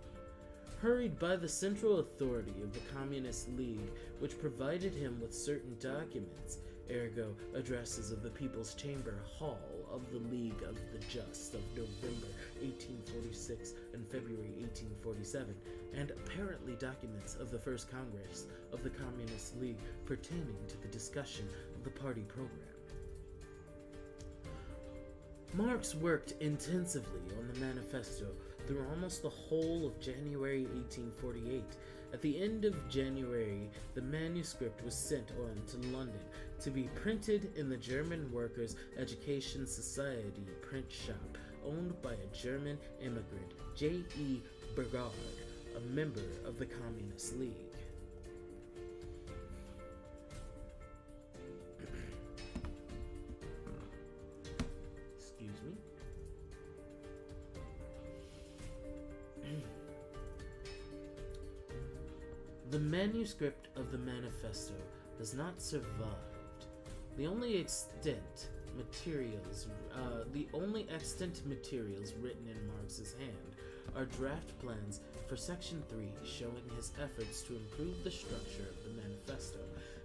hurried by the central authority of the Communist League, which provided him with certain documents, ergo addresses of the People's Chamber Hall of the League of the Just of November 1846 and February 1847, and apparently documents of the First Congress of the Communist League pertaining to the discussion of the party program. Marx worked intensively on the manifesto through almost the whole of January 1848. At the end of January, the manuscript was sent on to London to be printed in the German Workers' Education Society print shop, owned by a German immigrant, J.E. Burgard, a member of the Communist League. Excuse me. The manuscript of the manifesto has not survived. The only extant materials written in Marx's hand are draft plans for Section 3 showing his efforts to improve the structure of the manifesto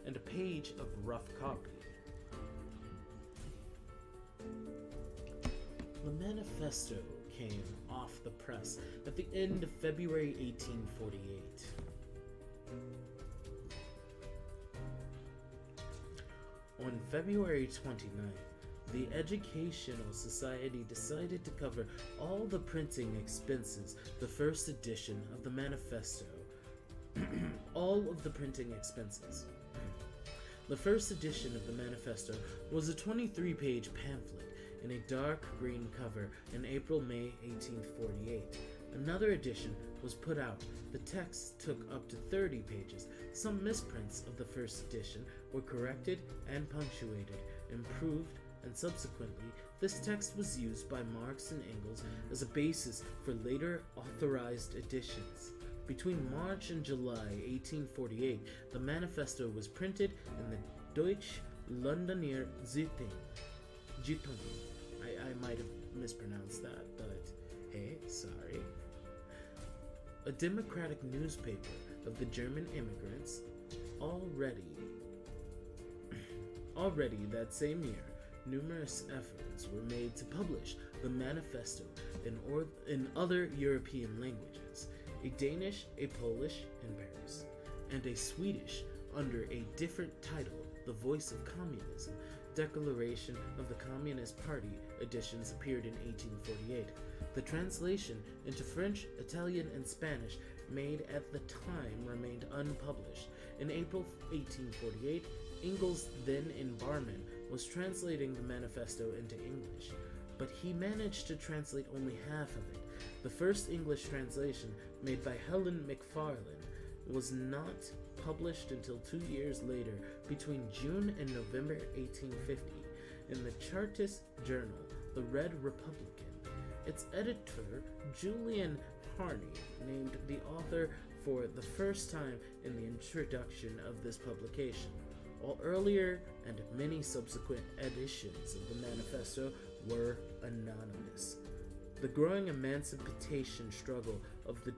and a page of rough copy. The manifesto came off the press at the end of February 1848. On February 29th, the Educational Society decided to cover all the printing expenses, the first edition of the manifesto. All of the printing expenses. The first edition of the manifesto was a 23-page pamphlet in a dark green cover in April-May 1848. Another edition was put out. The text took up to 30 pages. Some misprints of the first edition were corrected and punctuated, improved, and subsequently, this text was used by Marx and Engels as a basis for later authorized editions. Between March and July 1848, the manifesto was printed in the Deutsche Londoner Zeitung. I might have mispronounced that, but hey, sorry. A democratic newspaper of the German immigrants. Already that same year, numerous efforts were made to publish the manifesto in other European languages, a Danish, a Polish in Paris, and a Swedish under a different title, The Voice of Communism. Declaration of the Communist Party editions appeared in 1848. The translation into French, Italian, and Spanish made at the time remained unpublished. In April 1848, Engels, then in Barman, was translating the manifesto into English, but he managed to translate only half of it. The first English translation, made by Helen Macfarlane, was not published until 2 years later, between June and November 1850, in the Chartist journal, The Red Republican. Its editor, Julian Harney, named the author for the first time in the introduction of this publication. All earlier and many subsequent editions of the manifesto were anonymous. The growing emancipation struggle of the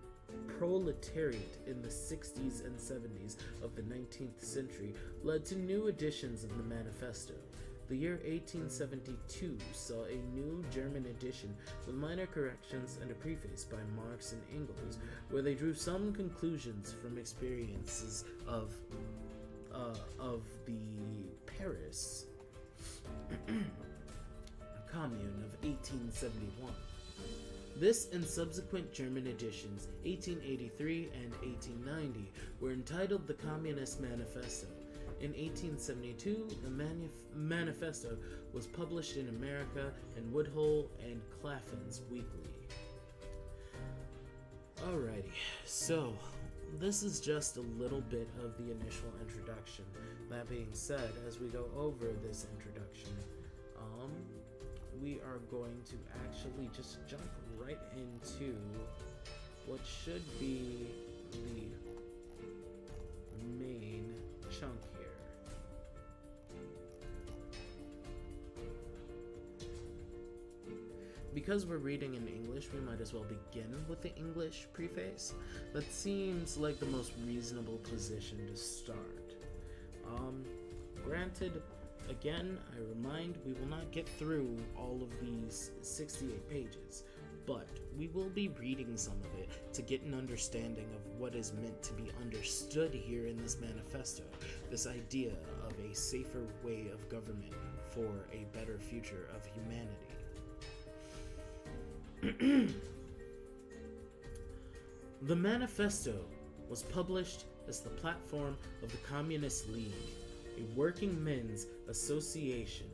proletariat in the 60s and 70s of the 19th century led to new editions of the manifesto. The year 1872 saw a new German edition with minor corrections and a preface by Marx and Engels, where they drew some conclusions from experiences of the Paris Commune of 1871. This and subsequent German editions, 1883 and 1890, were entitled the Communist Manifesto. In 1872, the manifesto was published in America in Woodhull and Claflin's Weekly. Alrighty, so this is just a little bit of the initial introduction. That being said, as we go over this introduction, we are going to actually just jump right into what should be the main chunk here. Because we're reading in English, we might as well begin with the English preface. That seems like the most reasonable position to start. Granted, again, I remind, we will not get through all of these 68 pages, but we will be reading some of it to get an understanding of what is meant to be understood here in this manifesto, this idea of a safer way of government for a better future of humanity. The manifesto was published as the platform of the Communist League, a working men's association,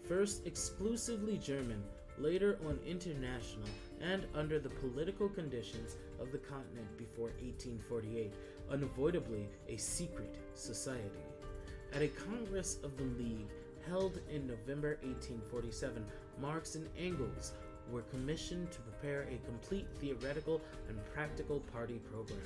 first exclusively German, later on international, and under the political conditions of the continent before 1848, unavoidably a secret society. At a Congress of the League held in November 1847, Marx and Engels were commissioned to prepare a complete theoretical and practical party program.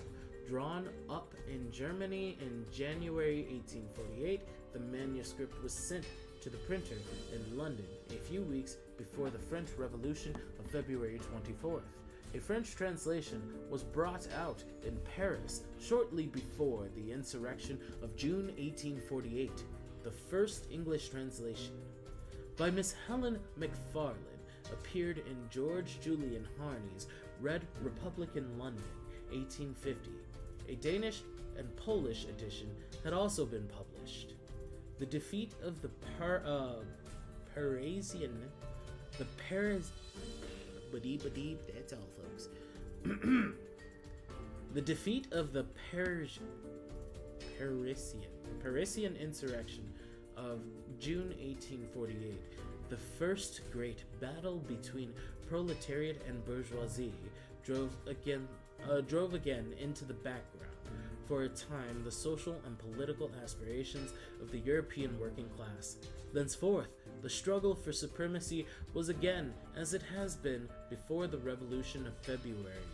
Drawn up in Germany in January 1848, the manuscript was sent to the printer in London a few weeks before the French Revolution of February 24th. A French translation was brought out in Paris shortly before the insurrection of June 1848, the first English translation by Miss Helen Macfarlane appeared in George Julian Harney's Red Republic in London, 1850. A Danish and Polish edition had also been published. The defeat of the Parisian, that's all, folks. The defeat of the Parisian insurrection of June 1848, the first great battle between proletariat and bourgeoisie, drove again into the background. For a time, the social and political aspirations of the European working class. Thenceforth, the struggle for supremacy was again, as it has been before the Revolution of February,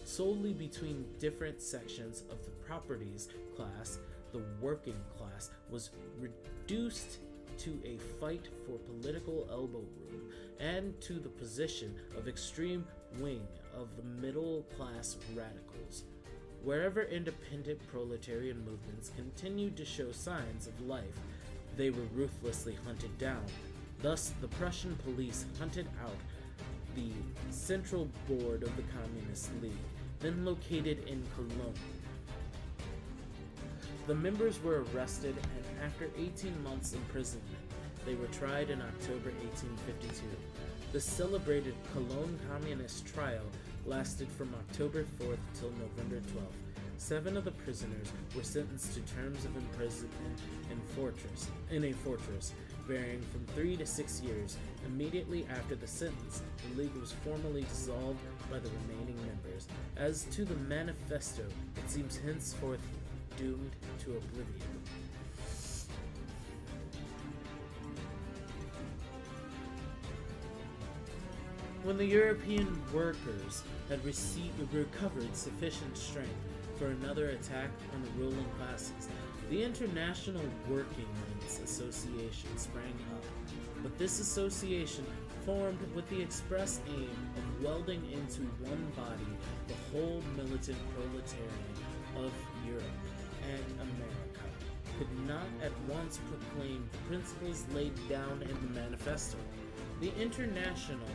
solely between different sections of the propertied class. The working class was reduced to a fight for political elbow room and to the position of extreme wing of the middle class radicals. Wherever independent proletarian movements continued to show signs of life, they were ruthlessly hunted down. Thus, the Prussian police hunted out the Central Board of the Communist League, then located in Cologne. The members were arrested, and after 18 months' imprisonment, they were tried in October 1852. The celebrated Cologne Communist trial lasted from October 4th till November 12th. 7 of the prisoners were sentenced to terms of imprisonment in a fortress, varying from 3 to 6 years. Immediately after the sentence, the League was formally dissolved by the remaining members. As to the manifesto, it seems henceforth doomed to oblivion. When the European workers had recovered sufficient strength for another attack on the ruling classes, the International Working Men's Association sprang up. But this association formed with the express aim of welding into one body the whole militant proletariat of Europe and America, could not at once proclaim the principles laid down in the manifesto. The International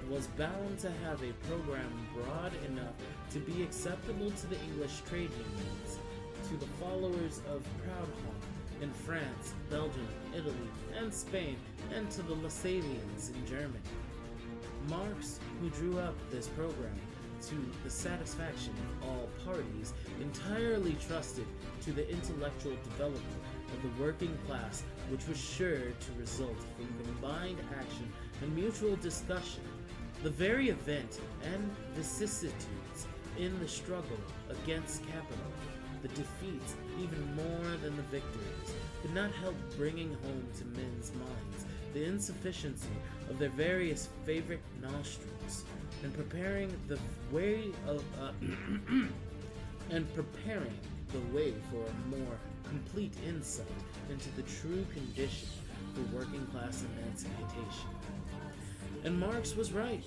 was bound to have a program broad enough to be acceptable to the English trade unions, to the followers of Proudhon in France, Belgium, Italy, and Spain, and to the Lassalleans in Germany. Marx, who drew up this program to the satisfaction of all parties, entirely trusted to the intellectual development of the working class, which was sure to result from combined action and mutual discussion. The very event and vicissitudes in the struggle against capital, the defeats even more than the victories, could not help bringing home to men's minds the insufficiency of their various favorite nostrils, and preparing the way for a more complete insight into the true condition for working class emancipation. And Marx was right.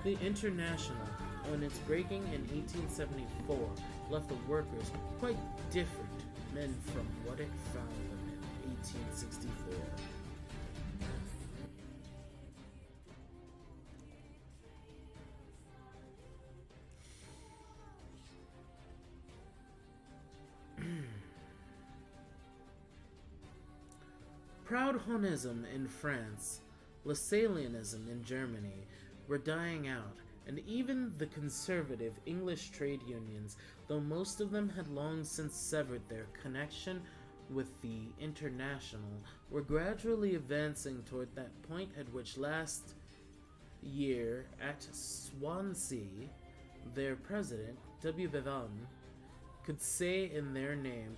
The International, on its breaking in 1874, left the workers quite different men from what it found them in 1864. Proudhonism in France, Lassalleanism in Germany were dying out, and even the conservative English trade unions, though most of them had long since severed their connection with the International, were gradually advancing toward that point at which last year at Swansea, their president, W. Bevan, could say in their name,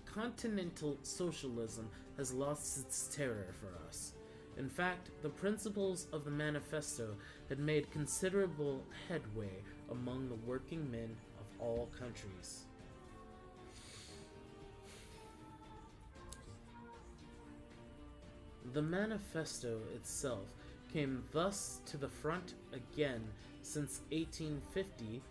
continental socialism has lost its terror for us. In fact, the principles of the manifesto had made considerable headway among the working men of all countries. The manifesto itself came thus to the front again since 1850,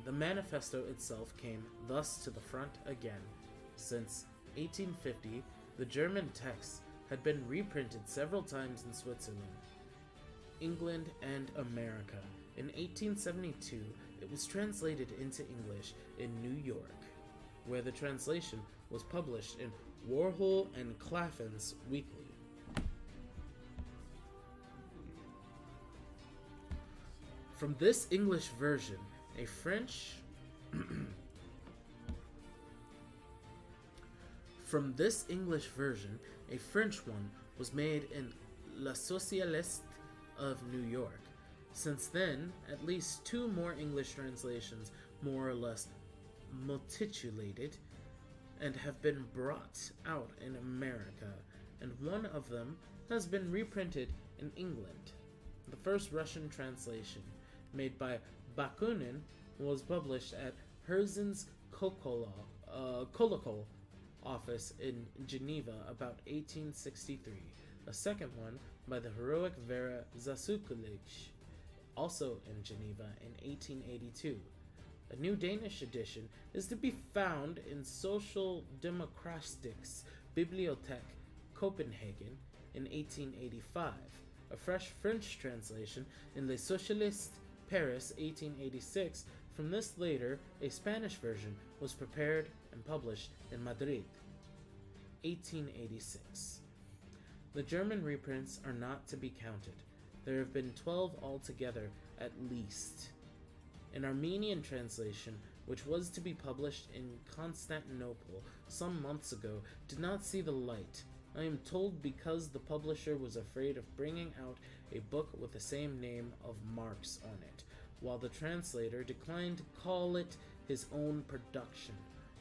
The manifesto itself came thus to the front again. Since 1850, the German text had been reprinted several times in Switzerland, England, and America. In 1872, it was translated into English in New York, where the translation was published in Warhol and Claflin's Weekly. From this English version, a French one was made in La Socialiste of New York. Since then, at least two more English translations, more or less multitulated, and have been brought out in America, and one of them has been reprinted in England. The first Russian translation, made by Bakunin, was published at Herzen's Kolokol office in Geneva about 1863. A second one by the heroic Vera Zasukulich, also in Geneva in 1882. A new Danish edition is to be found in Social Demokratics Bibliothèque Copenhagen in 1885. A fresh French translation in Les Socialistes Paris 1886. From this later, a Spanish version was prepared and published in Madrid 1886. The German reprints are not to be counted. There have been 12 altogether at least. An Armenian translation, which was to be published in Constantinople some months ago, did not see the light. I am told because the publisher was afraid of bringing out a book with the same name of Marx on it, while the translator declined to call it his own production,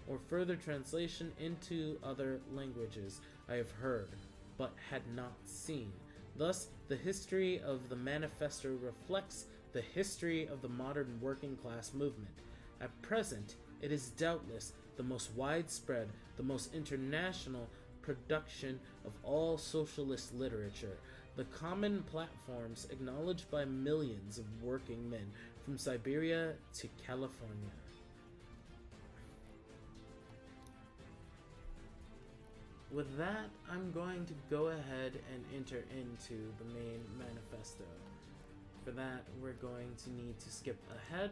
or further translation into other languages I have heard, but had not seen. Thus, the history of the manifesto reflects the history of the modern working class movement. At present, it is doubtless the most widespread, the most international production of all socialist literature, the common platforms acknowledged by millions of working men from Siberia to California. With that, I'm going to go ahead and enter into the main manifesto. For that, we're going to need to skip ahead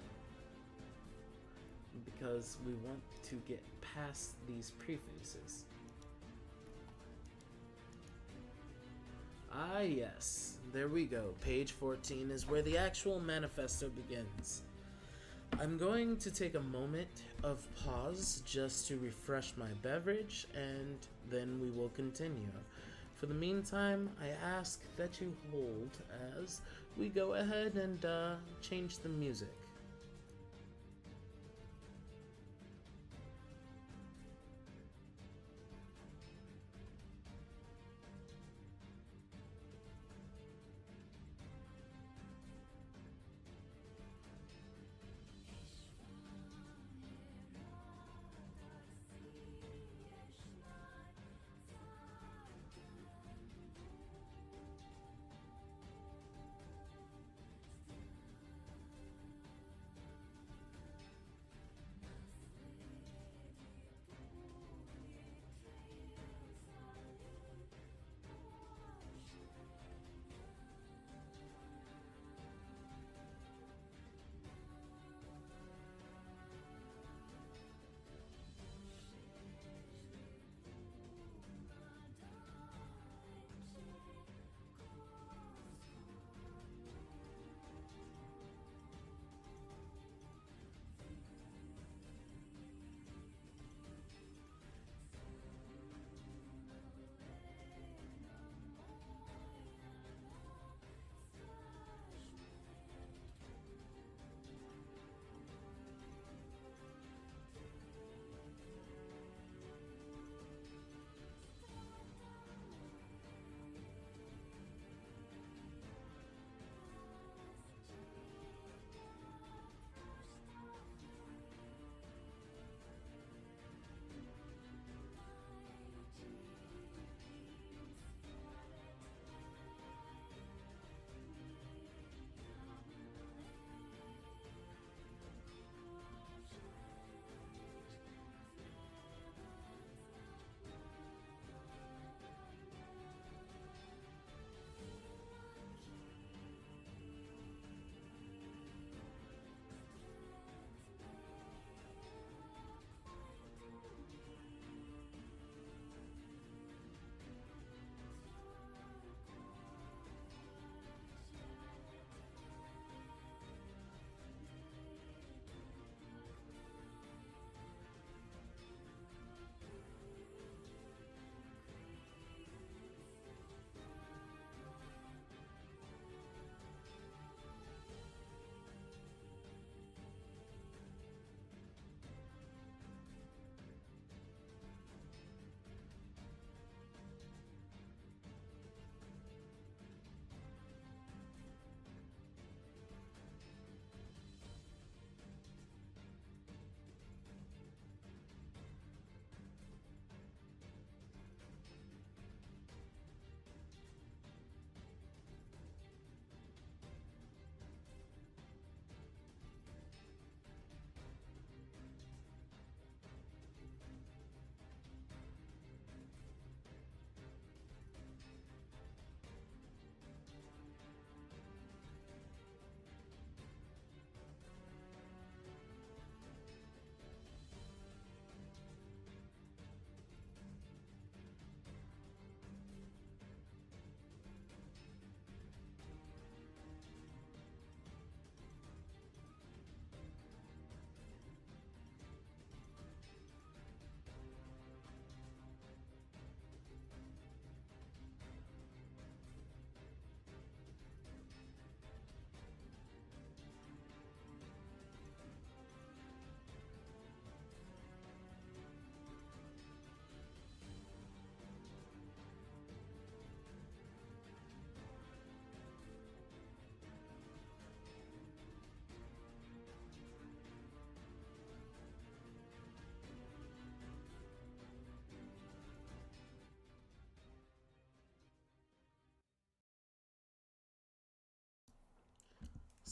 because we want to get past these prefaces. Ah yes, there we go. Page 14 is where the actual manifesto begins. I'm going to take a moment of pause just to refresh my beverage, and then we will continue. For the meantime, I ask that you hold as we go ahead and change the music.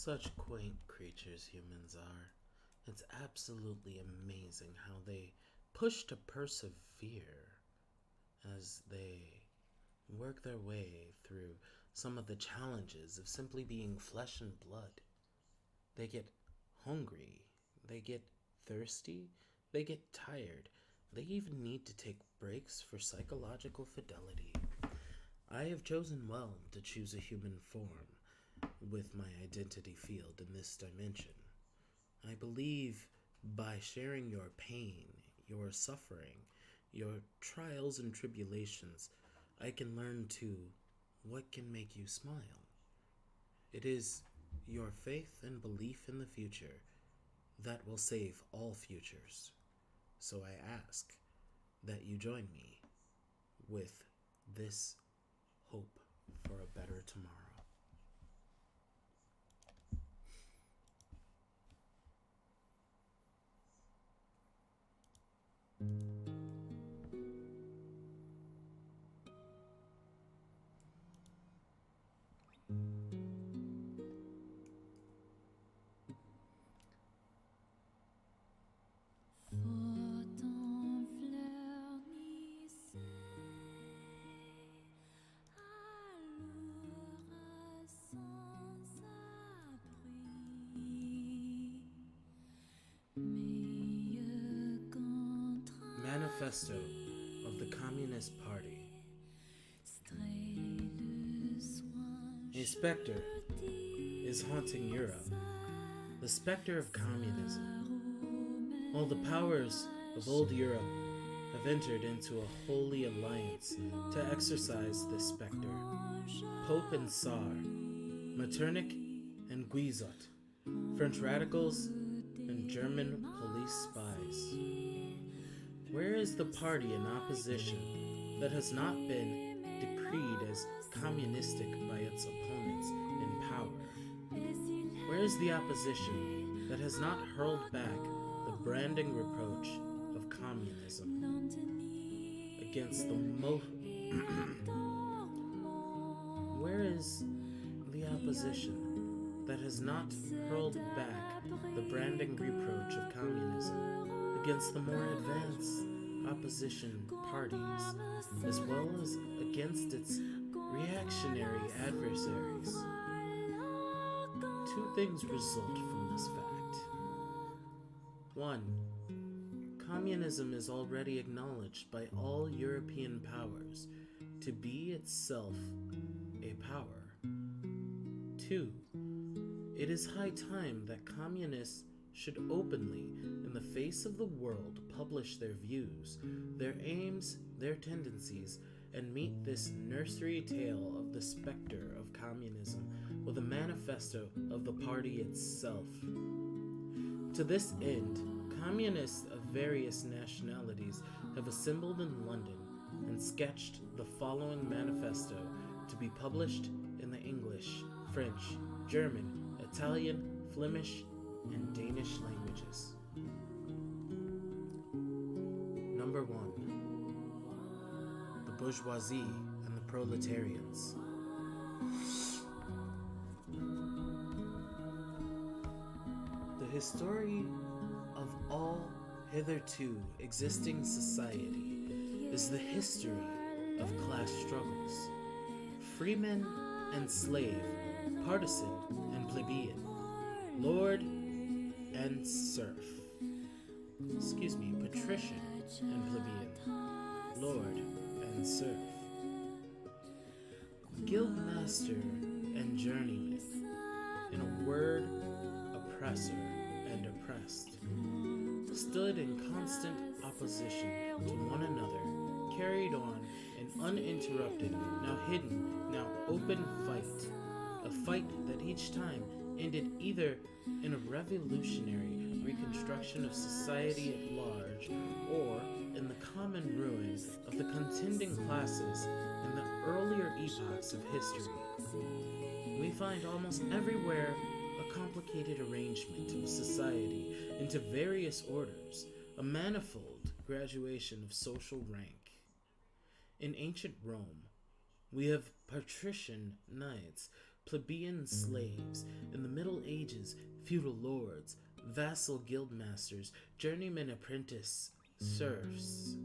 Such quaint creatures humans are. It's absolutely amazing how they push to persevere as they work their way through some of the challenges of simply being flesh and blood. They get hungry, they get thirsty, they get tired, they even need to take breaks for psychological fidelity. I have chosen well to choose a human form with my identity field in this dimension. I believe by sharing your pain, your suffering, your trials and tribulations, I can learn to what can make you smile. It is your faith and belief in the future that will save all futures. So I ask that you join me with this hope for a better tomorrow. Manifesto of the Communist Party. A specter is haunting Europe, the specter of communism. All the powers of old Europe have entered into a holy alliance to exorcise this specter. Pope and Tsar, Metternich and Guizot, French radicals and German police spies. Where is the party in opposition that has not been decreed as communistic by its opponents in power? Where is the opposition that has not hurled back the branding reproach of communism against the Where is the opposition that has not hurled back the branding reproach of communism against the more advanced opposition parties, as well as against its reactionary adversaries? Two things result from this fact. One, communism is already acknowledged by all European powers to be itself a power. Two, it is high time that communists should openly, in the face of the world, publish their views, their aims, their tendencies, and meet this nursery tale of the specter of communism with a manifesto of the party itself. To this end, communists of various nationalities have assembled in London and sketched the following manifesto to be published in the English, French, German, Italian, Flemish, and Danish languages. Number 1. The bourgeoisie and the proletarians. The history of all hitherto existing society is the history of class struggles. Freeman and slave, partisan and plebeian, lord and serf. Patrician and plebeian, lord and serf. Guildmaster and journeyman. In a word, oppressor and oppressed, stood in constant opposition to one another, carried on an uninterrupted, now hidden, now open fight. A fight that each time ended either in a revolutionary reconstruction of society at large, or in the common ruin of the contending classes in the earlier epochs of history. We find almost everywhere a complicated arrangement of society into various orders, a manifold graduation of social rank. In ancient Rome, we have patrician knights, plebeian slaves, in the Middle Ages, feudal lords, vassal guildmasters, journeyman apprentice, serfs.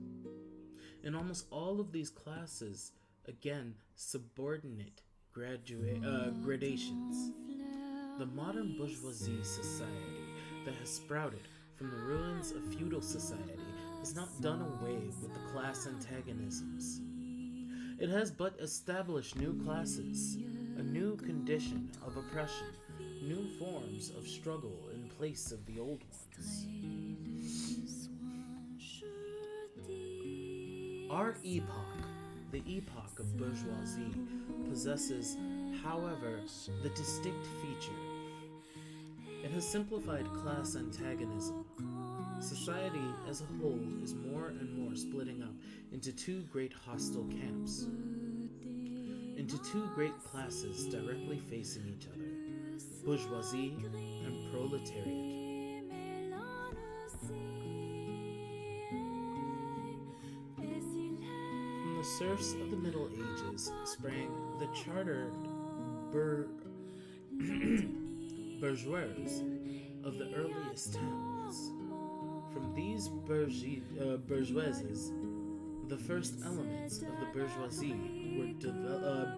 In almost all of these classes, again, subordinate gradations. The modern bourgeoisie society that has sprouted from the ruins of feudal society has not done away with the class antagonisms. It has but established new classes, a new condition of oppression, new forms of struggle in place of the old ones. Our epoch, the epoch of bourgeoisie, possesses, however, the distinct feature. It has simplified class antagonism. Society as a whole is more and more splitting up into two great hostile camps, into two great classes directly facing each other, bourgeoisie and proletariat. From the serfs of the Middle Ages sprang the chartered bourgeois of the earliest towns. From these bourgeoises, the first elements of the bourgeoisie were developed.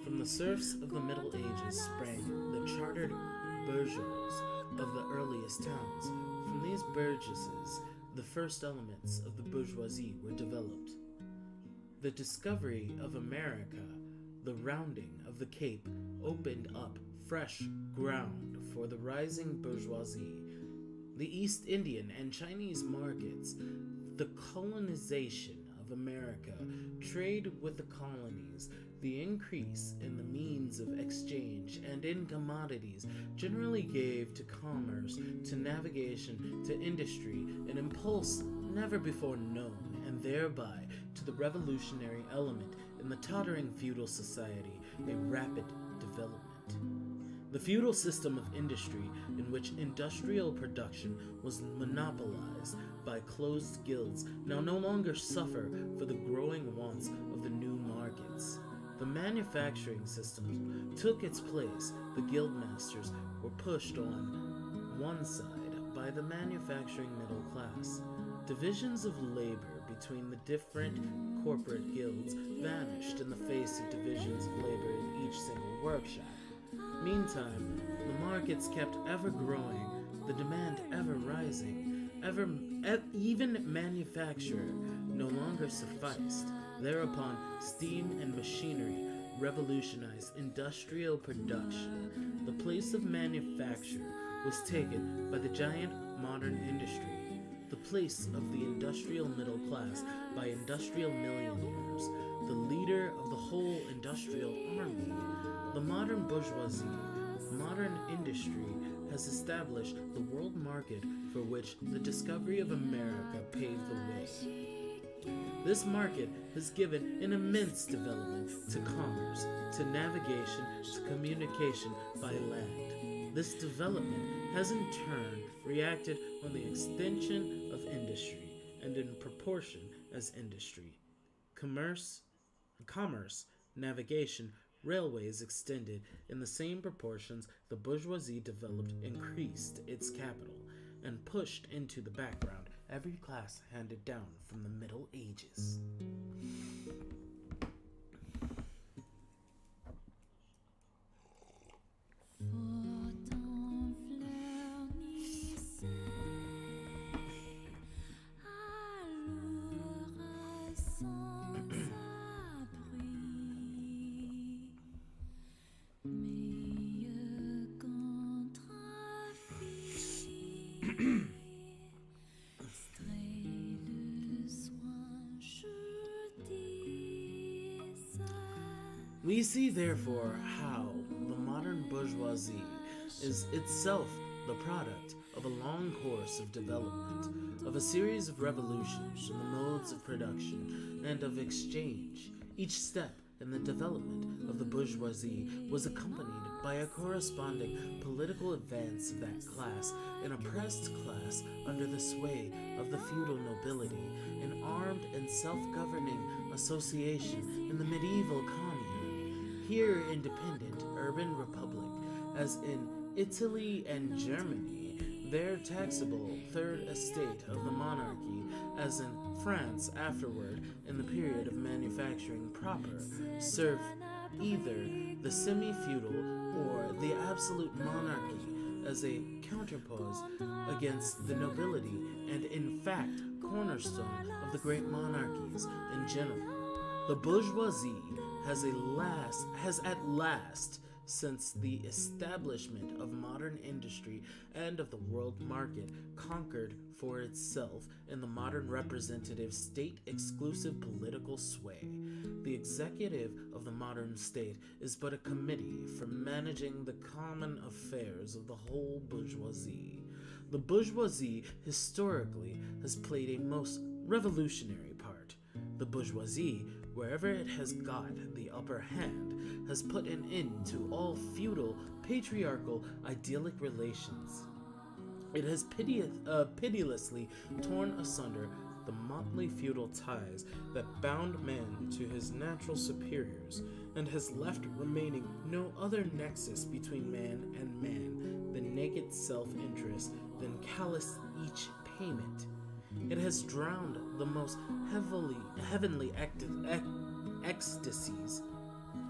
From the serfs of the Middle Ages sprang the chartered bourgeois of the earliest towns. From these burgesses, the first elements of the bourgeoisie were developed. The discovery of America, the rounding of the Cape, opened up fresh ground for the rising bourgeoisie. The East Indian and Chinese markets, the colonization of America, trade with the colonies, the increase in the means of exchange and in commodities generally gave to commerce, to navigation, to industry, an impulse never before known, and thereby to the revolutionary element in the tottering feudal society, a rapid development. The feudal system of industry, in which industrial production was monopolized by closed guilds, now no longer suffer for the growing wants of the new markets. The manufacturing system took its place. The guildmasters were pushed on one side by the manufacturing middle class. Divisions of labor between the different corporate guilds vanished in the face of divisions of labor in each single workshop. Meantime, the markets kept ever growing, the demand ever rising, even manufacture no longer sufficed. Thereupon, steam and machinery revolutionized industrial production. The place of manufacture was taken by the giant modern industry, the place of the industrial middle class by industrial millionaires, the leader of the whole industrial army. The modern bourgeoisie, modern industry, has established the world market for which the discovery of America paved the way. This market has given an immense development to commerce, to navigation, to communication by land. This development has in turn reacted on the extension of industry, and in proportion as industry, commerce, navigation, railways extended, in the same proportions the bourgeoisie developed, increased its capital, and pushed into the background every class handed down from the Middle Ages. We see, therefore, how the modern bourgeoisie is itself the product of a long course of development, of a series of revolutions in the modes of production and of exchange. Each step in the development of the bourgeoisie was accompanied by a corresponding political advance of that class, an oppressed class under the sway of the feudal nobility, an armed and self-governing association in the medieval commune, here independent urban republic, as in Italy and Germany, their taxable third estate of the monarchy, as in France afterward in the period of manufacturing proper, served either the semi-feudal or the absolute monarchy as a counterpose against the nobility and in fact cornerstone of the great monarchies in general. The bourgeoisie has at last, since the establishment of modern industry and of the world market, conquered for itself in the modern representative state-exclusive political sway. The executive of the modern state is but a committee for managing the common affairs of the whole bourgeoisie. The bourgeoisie historically has played a most revolutionary part. The bourgeoisie, wherever it has got the upper hand, has put an end to all feudal, patriarchal, idyllic relations. It has pitilessly torn asunder the motley feudal ties that bound man to his natural superiors, and has left remaining no other nexus between man and man than naked self-interest, than callous each payment. It has drowned the most heavenly ecstasies.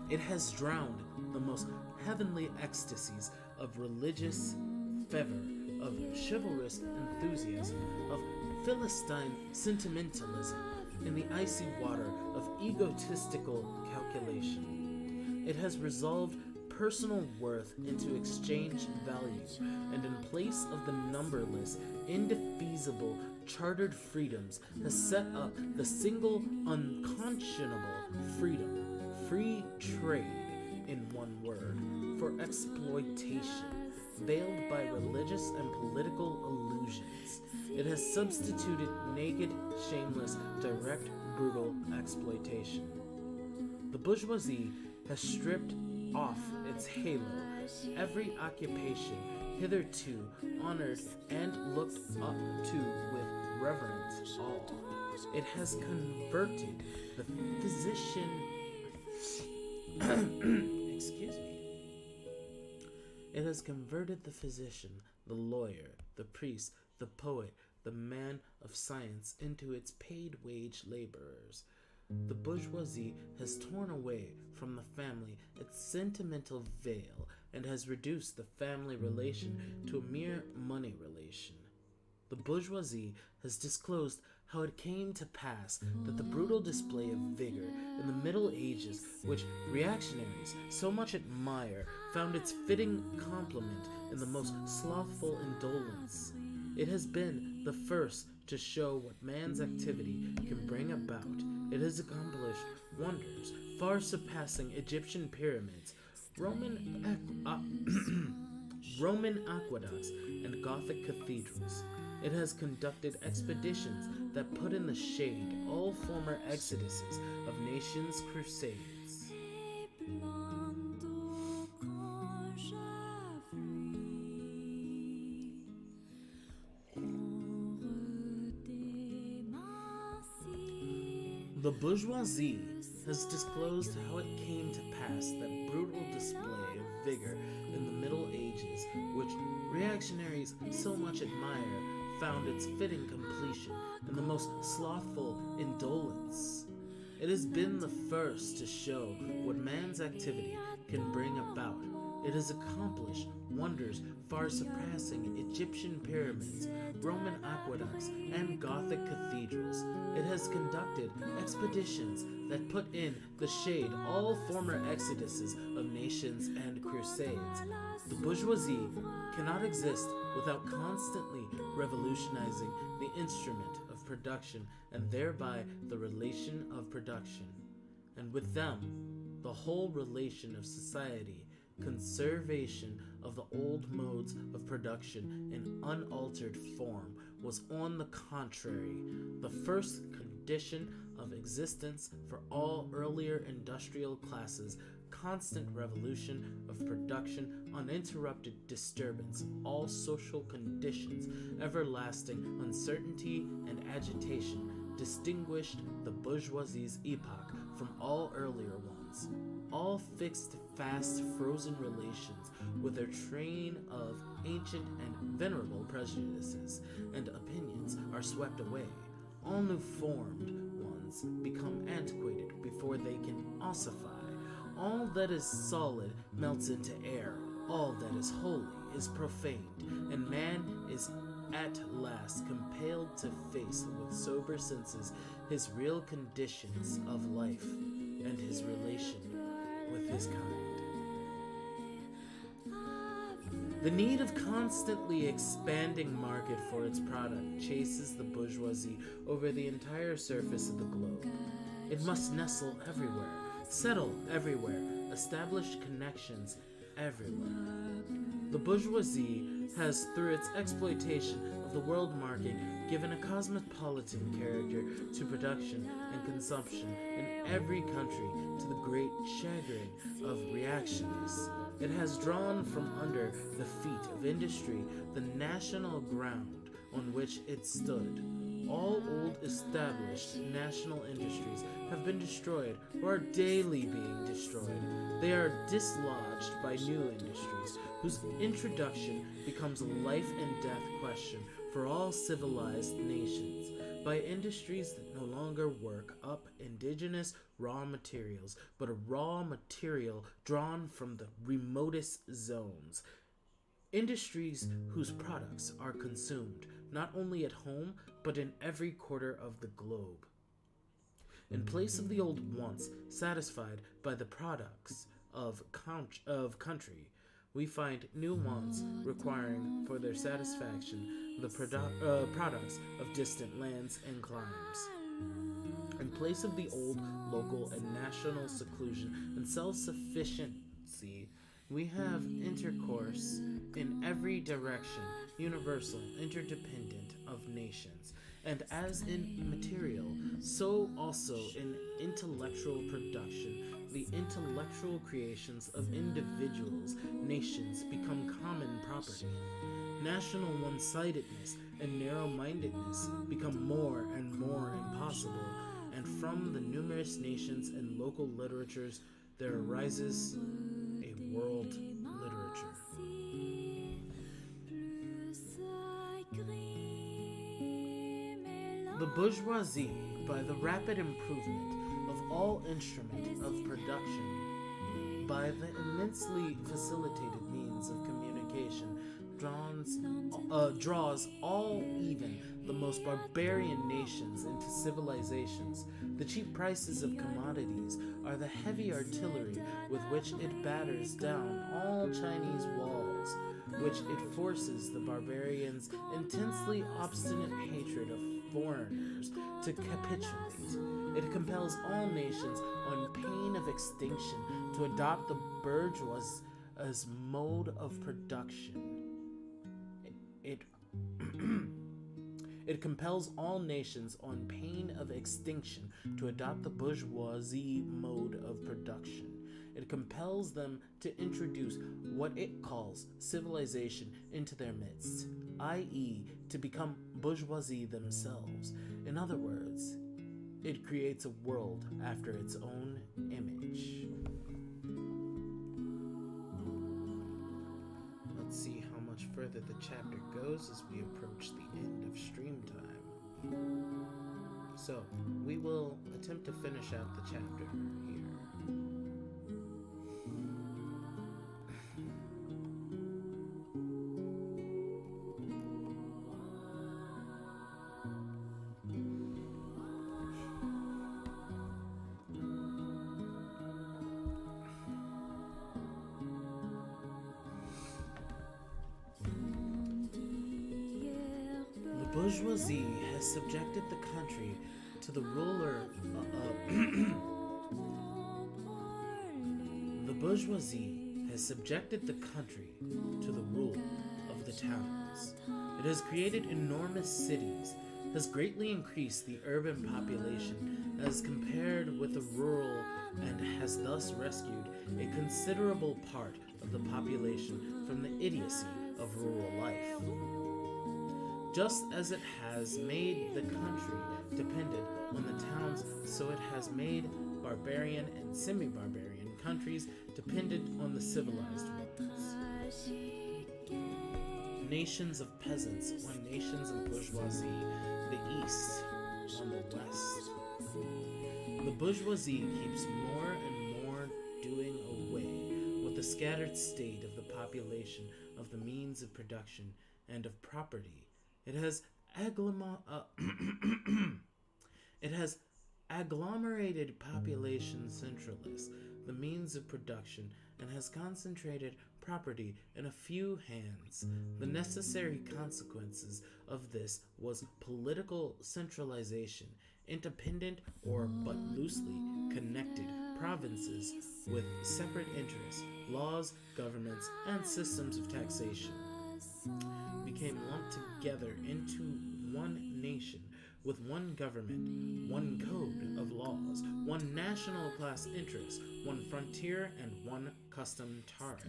It has drowned the most heavenly ecstasies of religious fervor, of chivalrous enthusiasm, of Philistine sentimentalism, in the icy water of egotistical calculation. It has resolved personal worth into exchange value, and in place of the numberless, indefeasible, chartered freedoms, has set up the single unconscionable freedom, free trade, in one word, for exploitation, veiled by religious and political illusions. It has substituted naked, shameless, direct, brutal exploitation. The bourgeoisie has stripped off its halo every occupation hitherto honored and looked up to with reverent awe. It has converted the physician excuse me. It has converted the physician, the lawyer, the priest, the poet, the man of science into its paid wage laborers. The bourgeoisie has torn away from the family its sentimental veil and has reduced the family relation to a mere money relation. The bourgeoisie has disclosed how it came to pass that the brutal display of vigor in the Middle Ages, which reactionaries so much admire, found its fitting complement in the most slothful indolence. It has been the first to show what man's activity can bring about. It has accomplished wonders far surpassing Egyptian pyramids, Roman aqueducts, and Gothic cathedrals. It has conducted expeditions that put in the shade all former exoduses of nations' crusades. The bourgeoisie has disclosed how it came to pass that brutal display of vigor in the Middle Ages, which reactionaries so much admire, found its fitting completion in the most slothful indolence. It has been the first to show what man's activity can bring about. It has accomplished wonders far surpassing Egyptian pyramids, Roman aqueducts, and Gothic cathedrals. It has conducted expeditions that put in the shade all former exoduses of nations and crusades. The bourgeoisie cannot exist without constantly revolutionizing the instrument of production and thereby the relation of production, and with them the whole relation of society. Conservation of the old modes of production in unaltered form was, on the contrary, the first condition of existence for all earlier industrial classes constant revolution of production, uninterrupted disturbance of all social conditions, everlasting uncertainty and agitation distinguished the bourgeoisie's epoch from all earlier ones. All fixed, fast, frozen relations with their train of ancient and venerable prejudices and opinions are swept away. All new formed ones become antiquated before they can ossify. All that is solid melts into air. All that is holy is profaned, and man is at last compelled to face with sober senses his real conditions of life and his relation with his kind. The need of constantly expanding market for its product chases the bourgeoisie over the entire surface of the globe. It must nestle everywhere, settle everywhere, establish connections everywhere. The bourgeoisie has, through its exploitation of the world market, given a cosmopolitan character to production and consumption in every country, to the great chagrin of reactionists. It has drawn from under the feet of industry the national ground on which it stood. All old established national industries have been destroyed or are daily being destroyed. They are dislodged by new industries, whose introduction becomes a life and death question for all civilized nations, by industries that no longer work up indigenous raw materials, but a raw material drawn from the remotest zones. Industries whose products are consumed not only at home, but in every quarter of the globe. In place of the old wants satisfied by the products of country, we find new wants requiring for their satisfaction the products of distant lands and climes. In place of the old local and national seclusion and self-sufficiency, we have intercourse in every direction, universal, interdependent of nations. And as in material, so also in intellectual production, the intellectual creations of individuals, nations become common property. National one-sidedness and narrow-mindedness become more and more impossible, and from the numerous nations and local literatures there arises a world literature. The bourgeoisie, by the rapid improvement of all instrument of production, by the immensely facilitated means of communication, draws all, even the most barbarian nations, into civilizations. The cheap prices of commodities are the heavy artillery with which it batters down all Chinese walls, which it forces the barbarians' intensely obstinate hatred of foreigners to capitulate. It compels all nations on pain of extinction to adopt the bourgeois as mode of production. It compels all nations on pain of extinction to adopt the bourgeoisie mode of production. It compels them to introduce what it calls civilization into their midst, i.e., to become bourgeoisie themselves. In other words, it creates a world after its own image. Let's see how much further the chapter goes as we approach the end of stream time. So, we will attempt to finish out the chapter here. Bourgeoisie has subjected the country to the ruler. The bourgeoisie has subjected the country to the rule of the towns. It has created enormous cities has greatly increased the urban population as compared with the rural and has thus rescued a considerable part of the population from the idiocy of rural life. Just as it has made the country dependent on the towns, so it has made barbarian and semi-barbarian countries dependent on the civilized ones. Nations of peasants on nations of bourgeoisie, the east on the west. The bourgeoisie keeps more and more doing away with the scattered state of the population of the means of production and of property. It has agglomerated population centralists, the means of production, and has concentrated property in a few hands. The necessary consequences of this was political centralization, independent or but loosely connected provinces with separate interests, laws, governments, and systems of taxation became lumped together into one nation with one government, one code of laws, one national class interest, one frontier, and one custom tariff.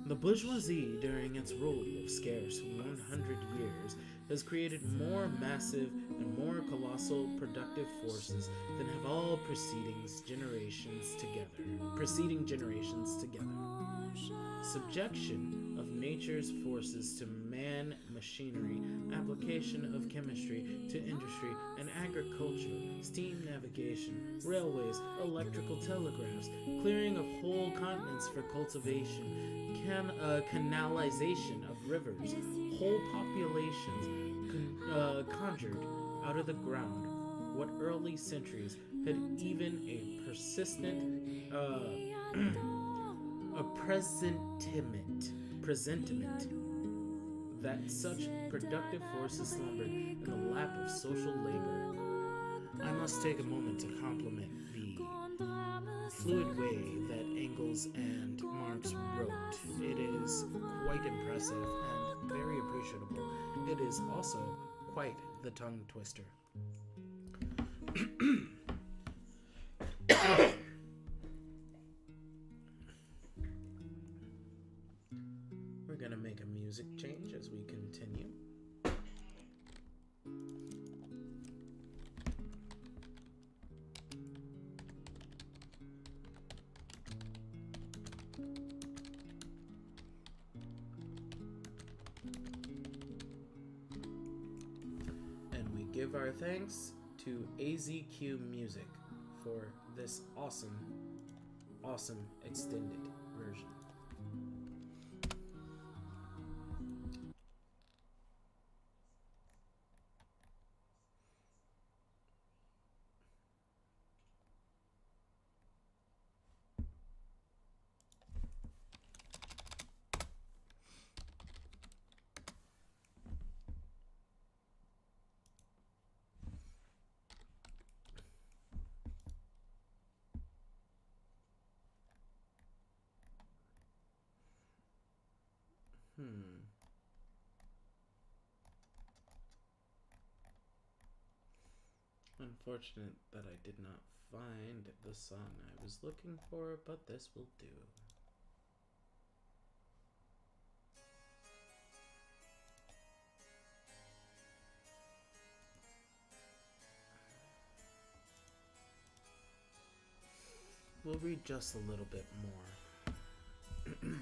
The bourgeoisie, during its rule of scarce 100 years, has created more massive and more colossal productive forces than have all preceding generations together. Subjection of nature's forces to man machinery, application of chemistry to industry and agriculture, steam navigation, railways, electrical telegraphs, clearing of whole continents for cultivation, canalization of rivers, whole populations conjured out of the ground what early centuries had even a presentiment that such productive forces slumbered in the lap of social labor. I must take a moment to compliment the fluid way that Engels and Marx wrote. It is quite impressive and very appreciable. It is also quite the tongue twister. We're gonna make a music change as we continue. Give our thanks to AZQ Music for this awesome extended version. Unfortunate that I did not find the song I was looking for, but this will do. We'll read just a little bit more.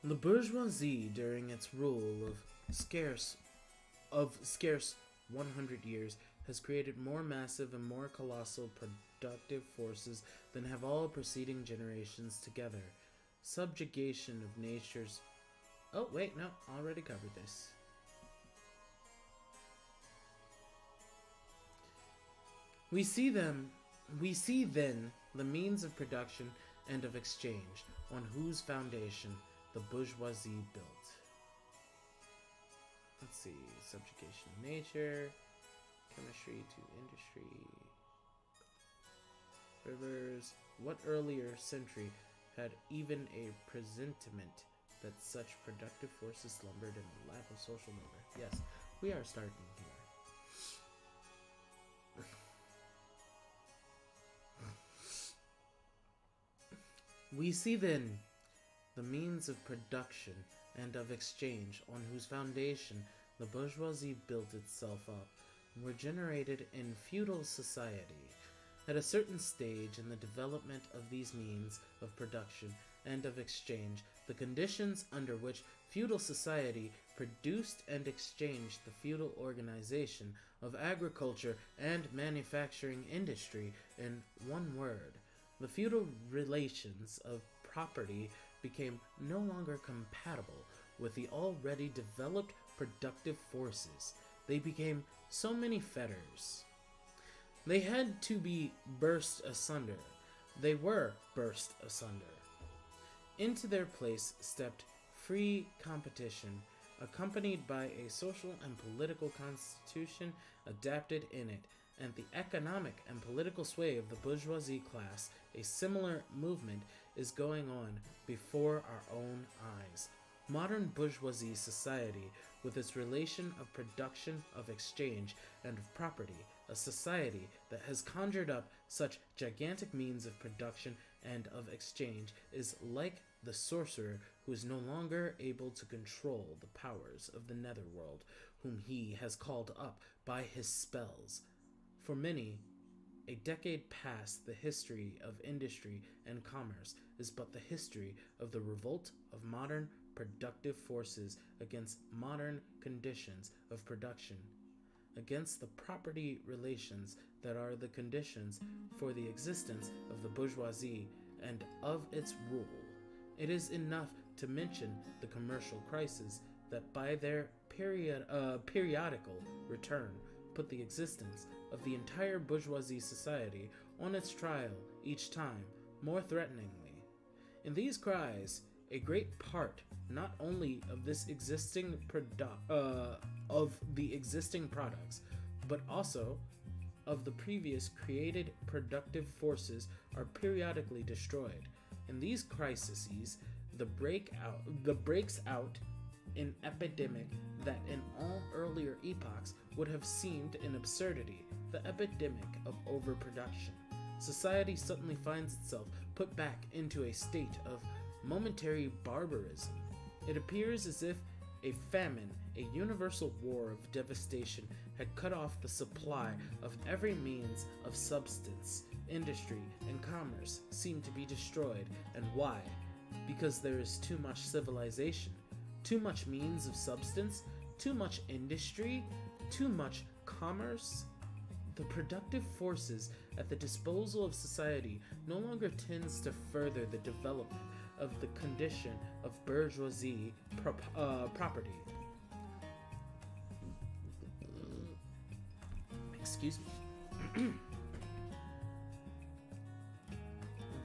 The bourgeoisie, during its rule of scarce 100 years, has created more massive and more colossal productive forces than have all preceding generations together. Subjugation of nature's... Oh, wait, no, already covered this. We see then the means of production and of exchange, on whose foundation the bourgeoisie built. Let's see, subjugation of nature, chemistry to industry, rivers. What earlier century had even a presentiment that such productive forces slumbered in the lap of social labor. Yes, we are starting here. We see then the means of production and of exchange on whose foundation the bourgeoisie built itself up were generated in feudal society. At a certain stage in the development of these means of production and of exchange, the conditions under which feudal society produced and exchanged the feudal organization of agriculture and manufacturing industry, in one word, the feudal relations of property, became no longer compatible with the already developed productive forces. They became so many fetters. They had to be burst asunder. They were burst asunder. Into their place stepped free competition, accompanied by a social and political constitution adapted in it, and the economic and political sway of the bourgeoisie class. A similar movement is going on before our own eyes. Modern bourgeoisie society, with its relation of production, of exchange, and of property, a society that has conjured up such gigantic means of production and of exchange, is like the sorcerer who is no longer able to control the powers of the netherworld, whom he has called up by his spells. For many, a decade past, the history of industry and commerce is but the history of the revolt of modern productive forces against modern conditions of production, against the property relations that are the conditions for the existence of the bourgeoisie and of its rule. It is enough to mention the commercial crises that by their periodical return put the existence of the entire bourgeoisie society on its trial each time more threateningly. In these cries, a great part not only of this existing of the existing products, but also of the previous created productive forces are periodically destroyed. In these crises, the breaks out an epidemic that in all earlier epochs would have seemed an absurdity, the epidemic of overproduction. Society suddenly finds itself put back into a state of momentary barbarism. It appears as if a famine, a universal war of devastation, had cut off the supply of every means of substance. Industry and commerce seem to be destroyed. And why? Because there is too much civilization, too much means of substance, too much industry, too much commerce. The productive forces at the disposal of society no longer tends to further the development of the condition of bourgeoisie property. Excuse me.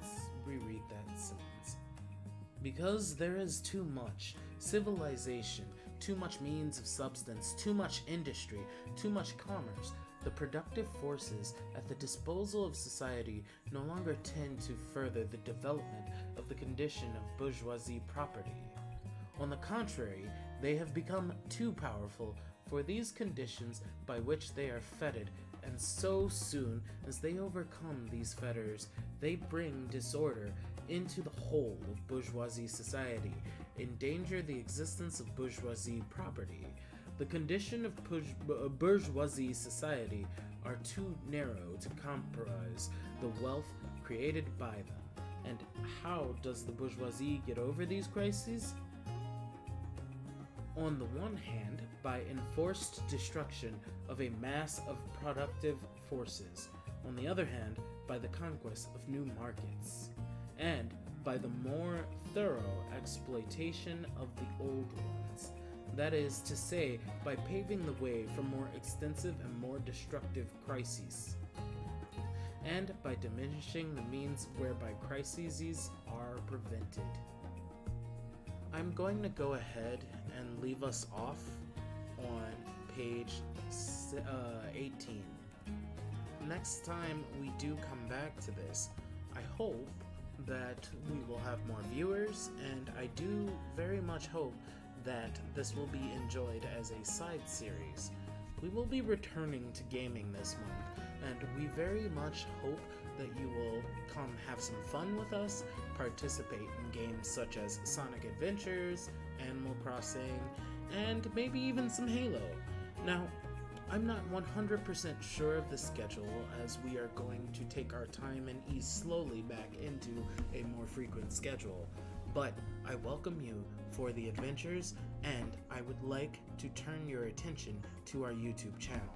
Let's reread that sentence. Because there is too much civilization, too much means of substance, too much industry, too much commerce, the productive forces at the disposal of society no longer tend to further the development of the condition of bourgeoisie property. On the contrary, they have become too powerful for these conditions by which they are fettered, and so soon as they overcome these fetters, they bring disorder into the whole of bourgeoisie society, endanger the existence of bourgeoisie property. The condition of bourgeoisie society are too narrow to comprise the wealth created by them. And how does the bourgeoisie get over these crises? On the one hand, by enforced destruction of a mass of productive forces. On the other hand, by the conquest of new markets. And by the more thorough exploitation of the old ones. That is to say, by paving the way for more extensive and more destructive crises, and by diminishing the means whereby crises are prevented. I'm going to go ahead and leave us off on page 18. Next time we do come back to this, I hope that we will have more viewers, and I do very much hope that this will be enjoyed as a side series. We will be returning to gaming this month, and we very much hope that you will come have some fun with us, participate in games such as Sonic Adventures, Animal Crossing, and maybe even some Halo. Now, I'm not 100% sure of the schedule, as we are going to take our time and ease slowly back into a more frequent schedule, but I welcome you for the adventures, and I would like to turn your attention to our YouTube channel.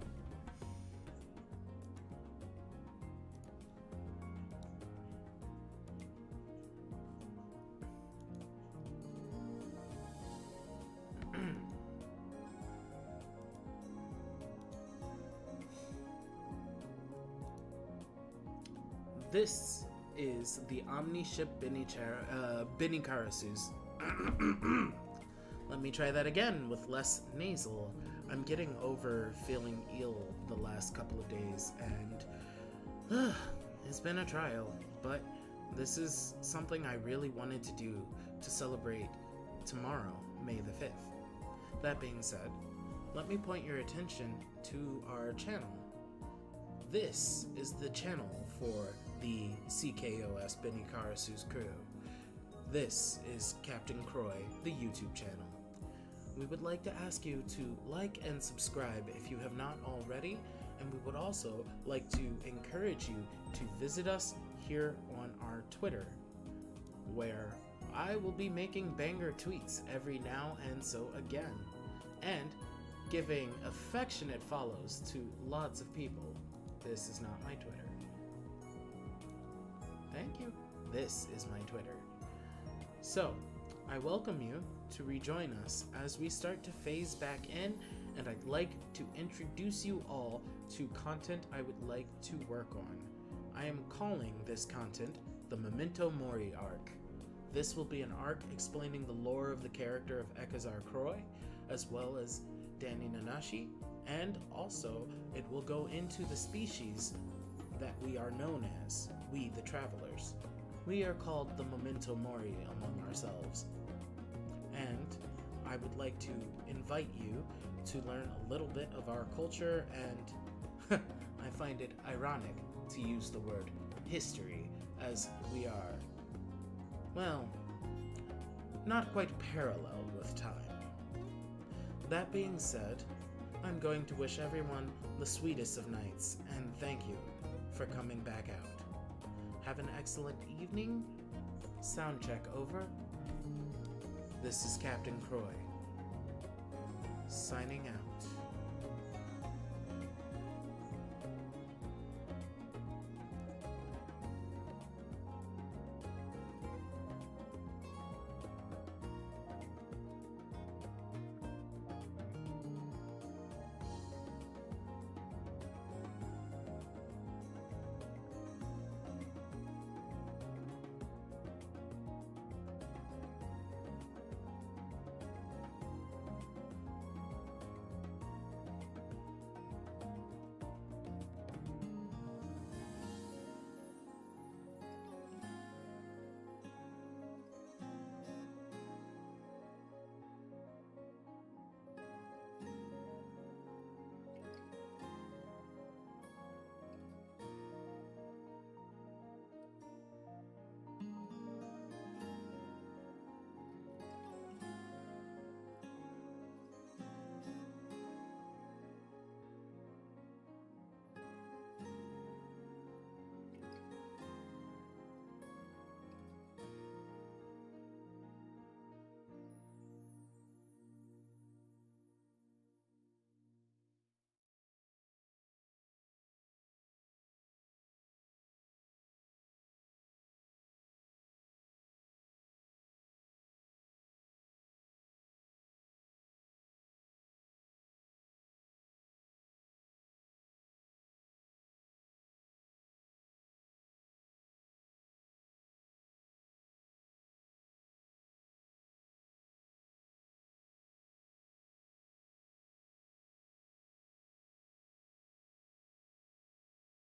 This is the Omni-Ship Binicarasu's. Let me try that again with less nasal. I'm getting over feeling ill the last couple of days, and it's been a trial, but this is something I really wanted to do to celebrate tomorrow, May the 5th. That being said, let me point your attention to our channel. This is the channel for the CKOS Binicarasu's crew. This is Captain Croy, the YouTube channel. We would like to ask you to like and subscribe if you have not already, and we would also like to encourage you to visit us here on our Twitter, where I will be making banger tweets every now and so again, and giving affectionate follows to lots of people. This is not my Twitter. Thank you. This is my Twitter. So, I welcome you to rejoin us as we start to phase back in, and I'd like to introduce you all to content I would like to work on. I am calling this content the Memento Mori Arc. This will be an arc explaining the lore of the character of Ekazar Croy, as well as Danny Nanashi, and also it will go into the species that we are known as, we the Travelers. We are called the Memento Mori among ourselves. And I would like to invite you to learn a little bit of our culture, and I find it ironic to use the word history, as we are, well, not quite parallel with time. That being said, I'm going to wish everyone the sweetest of nights, and thank you for coming back out. Have an excellent evening. Sound check over. This is Captain Croy, signing out.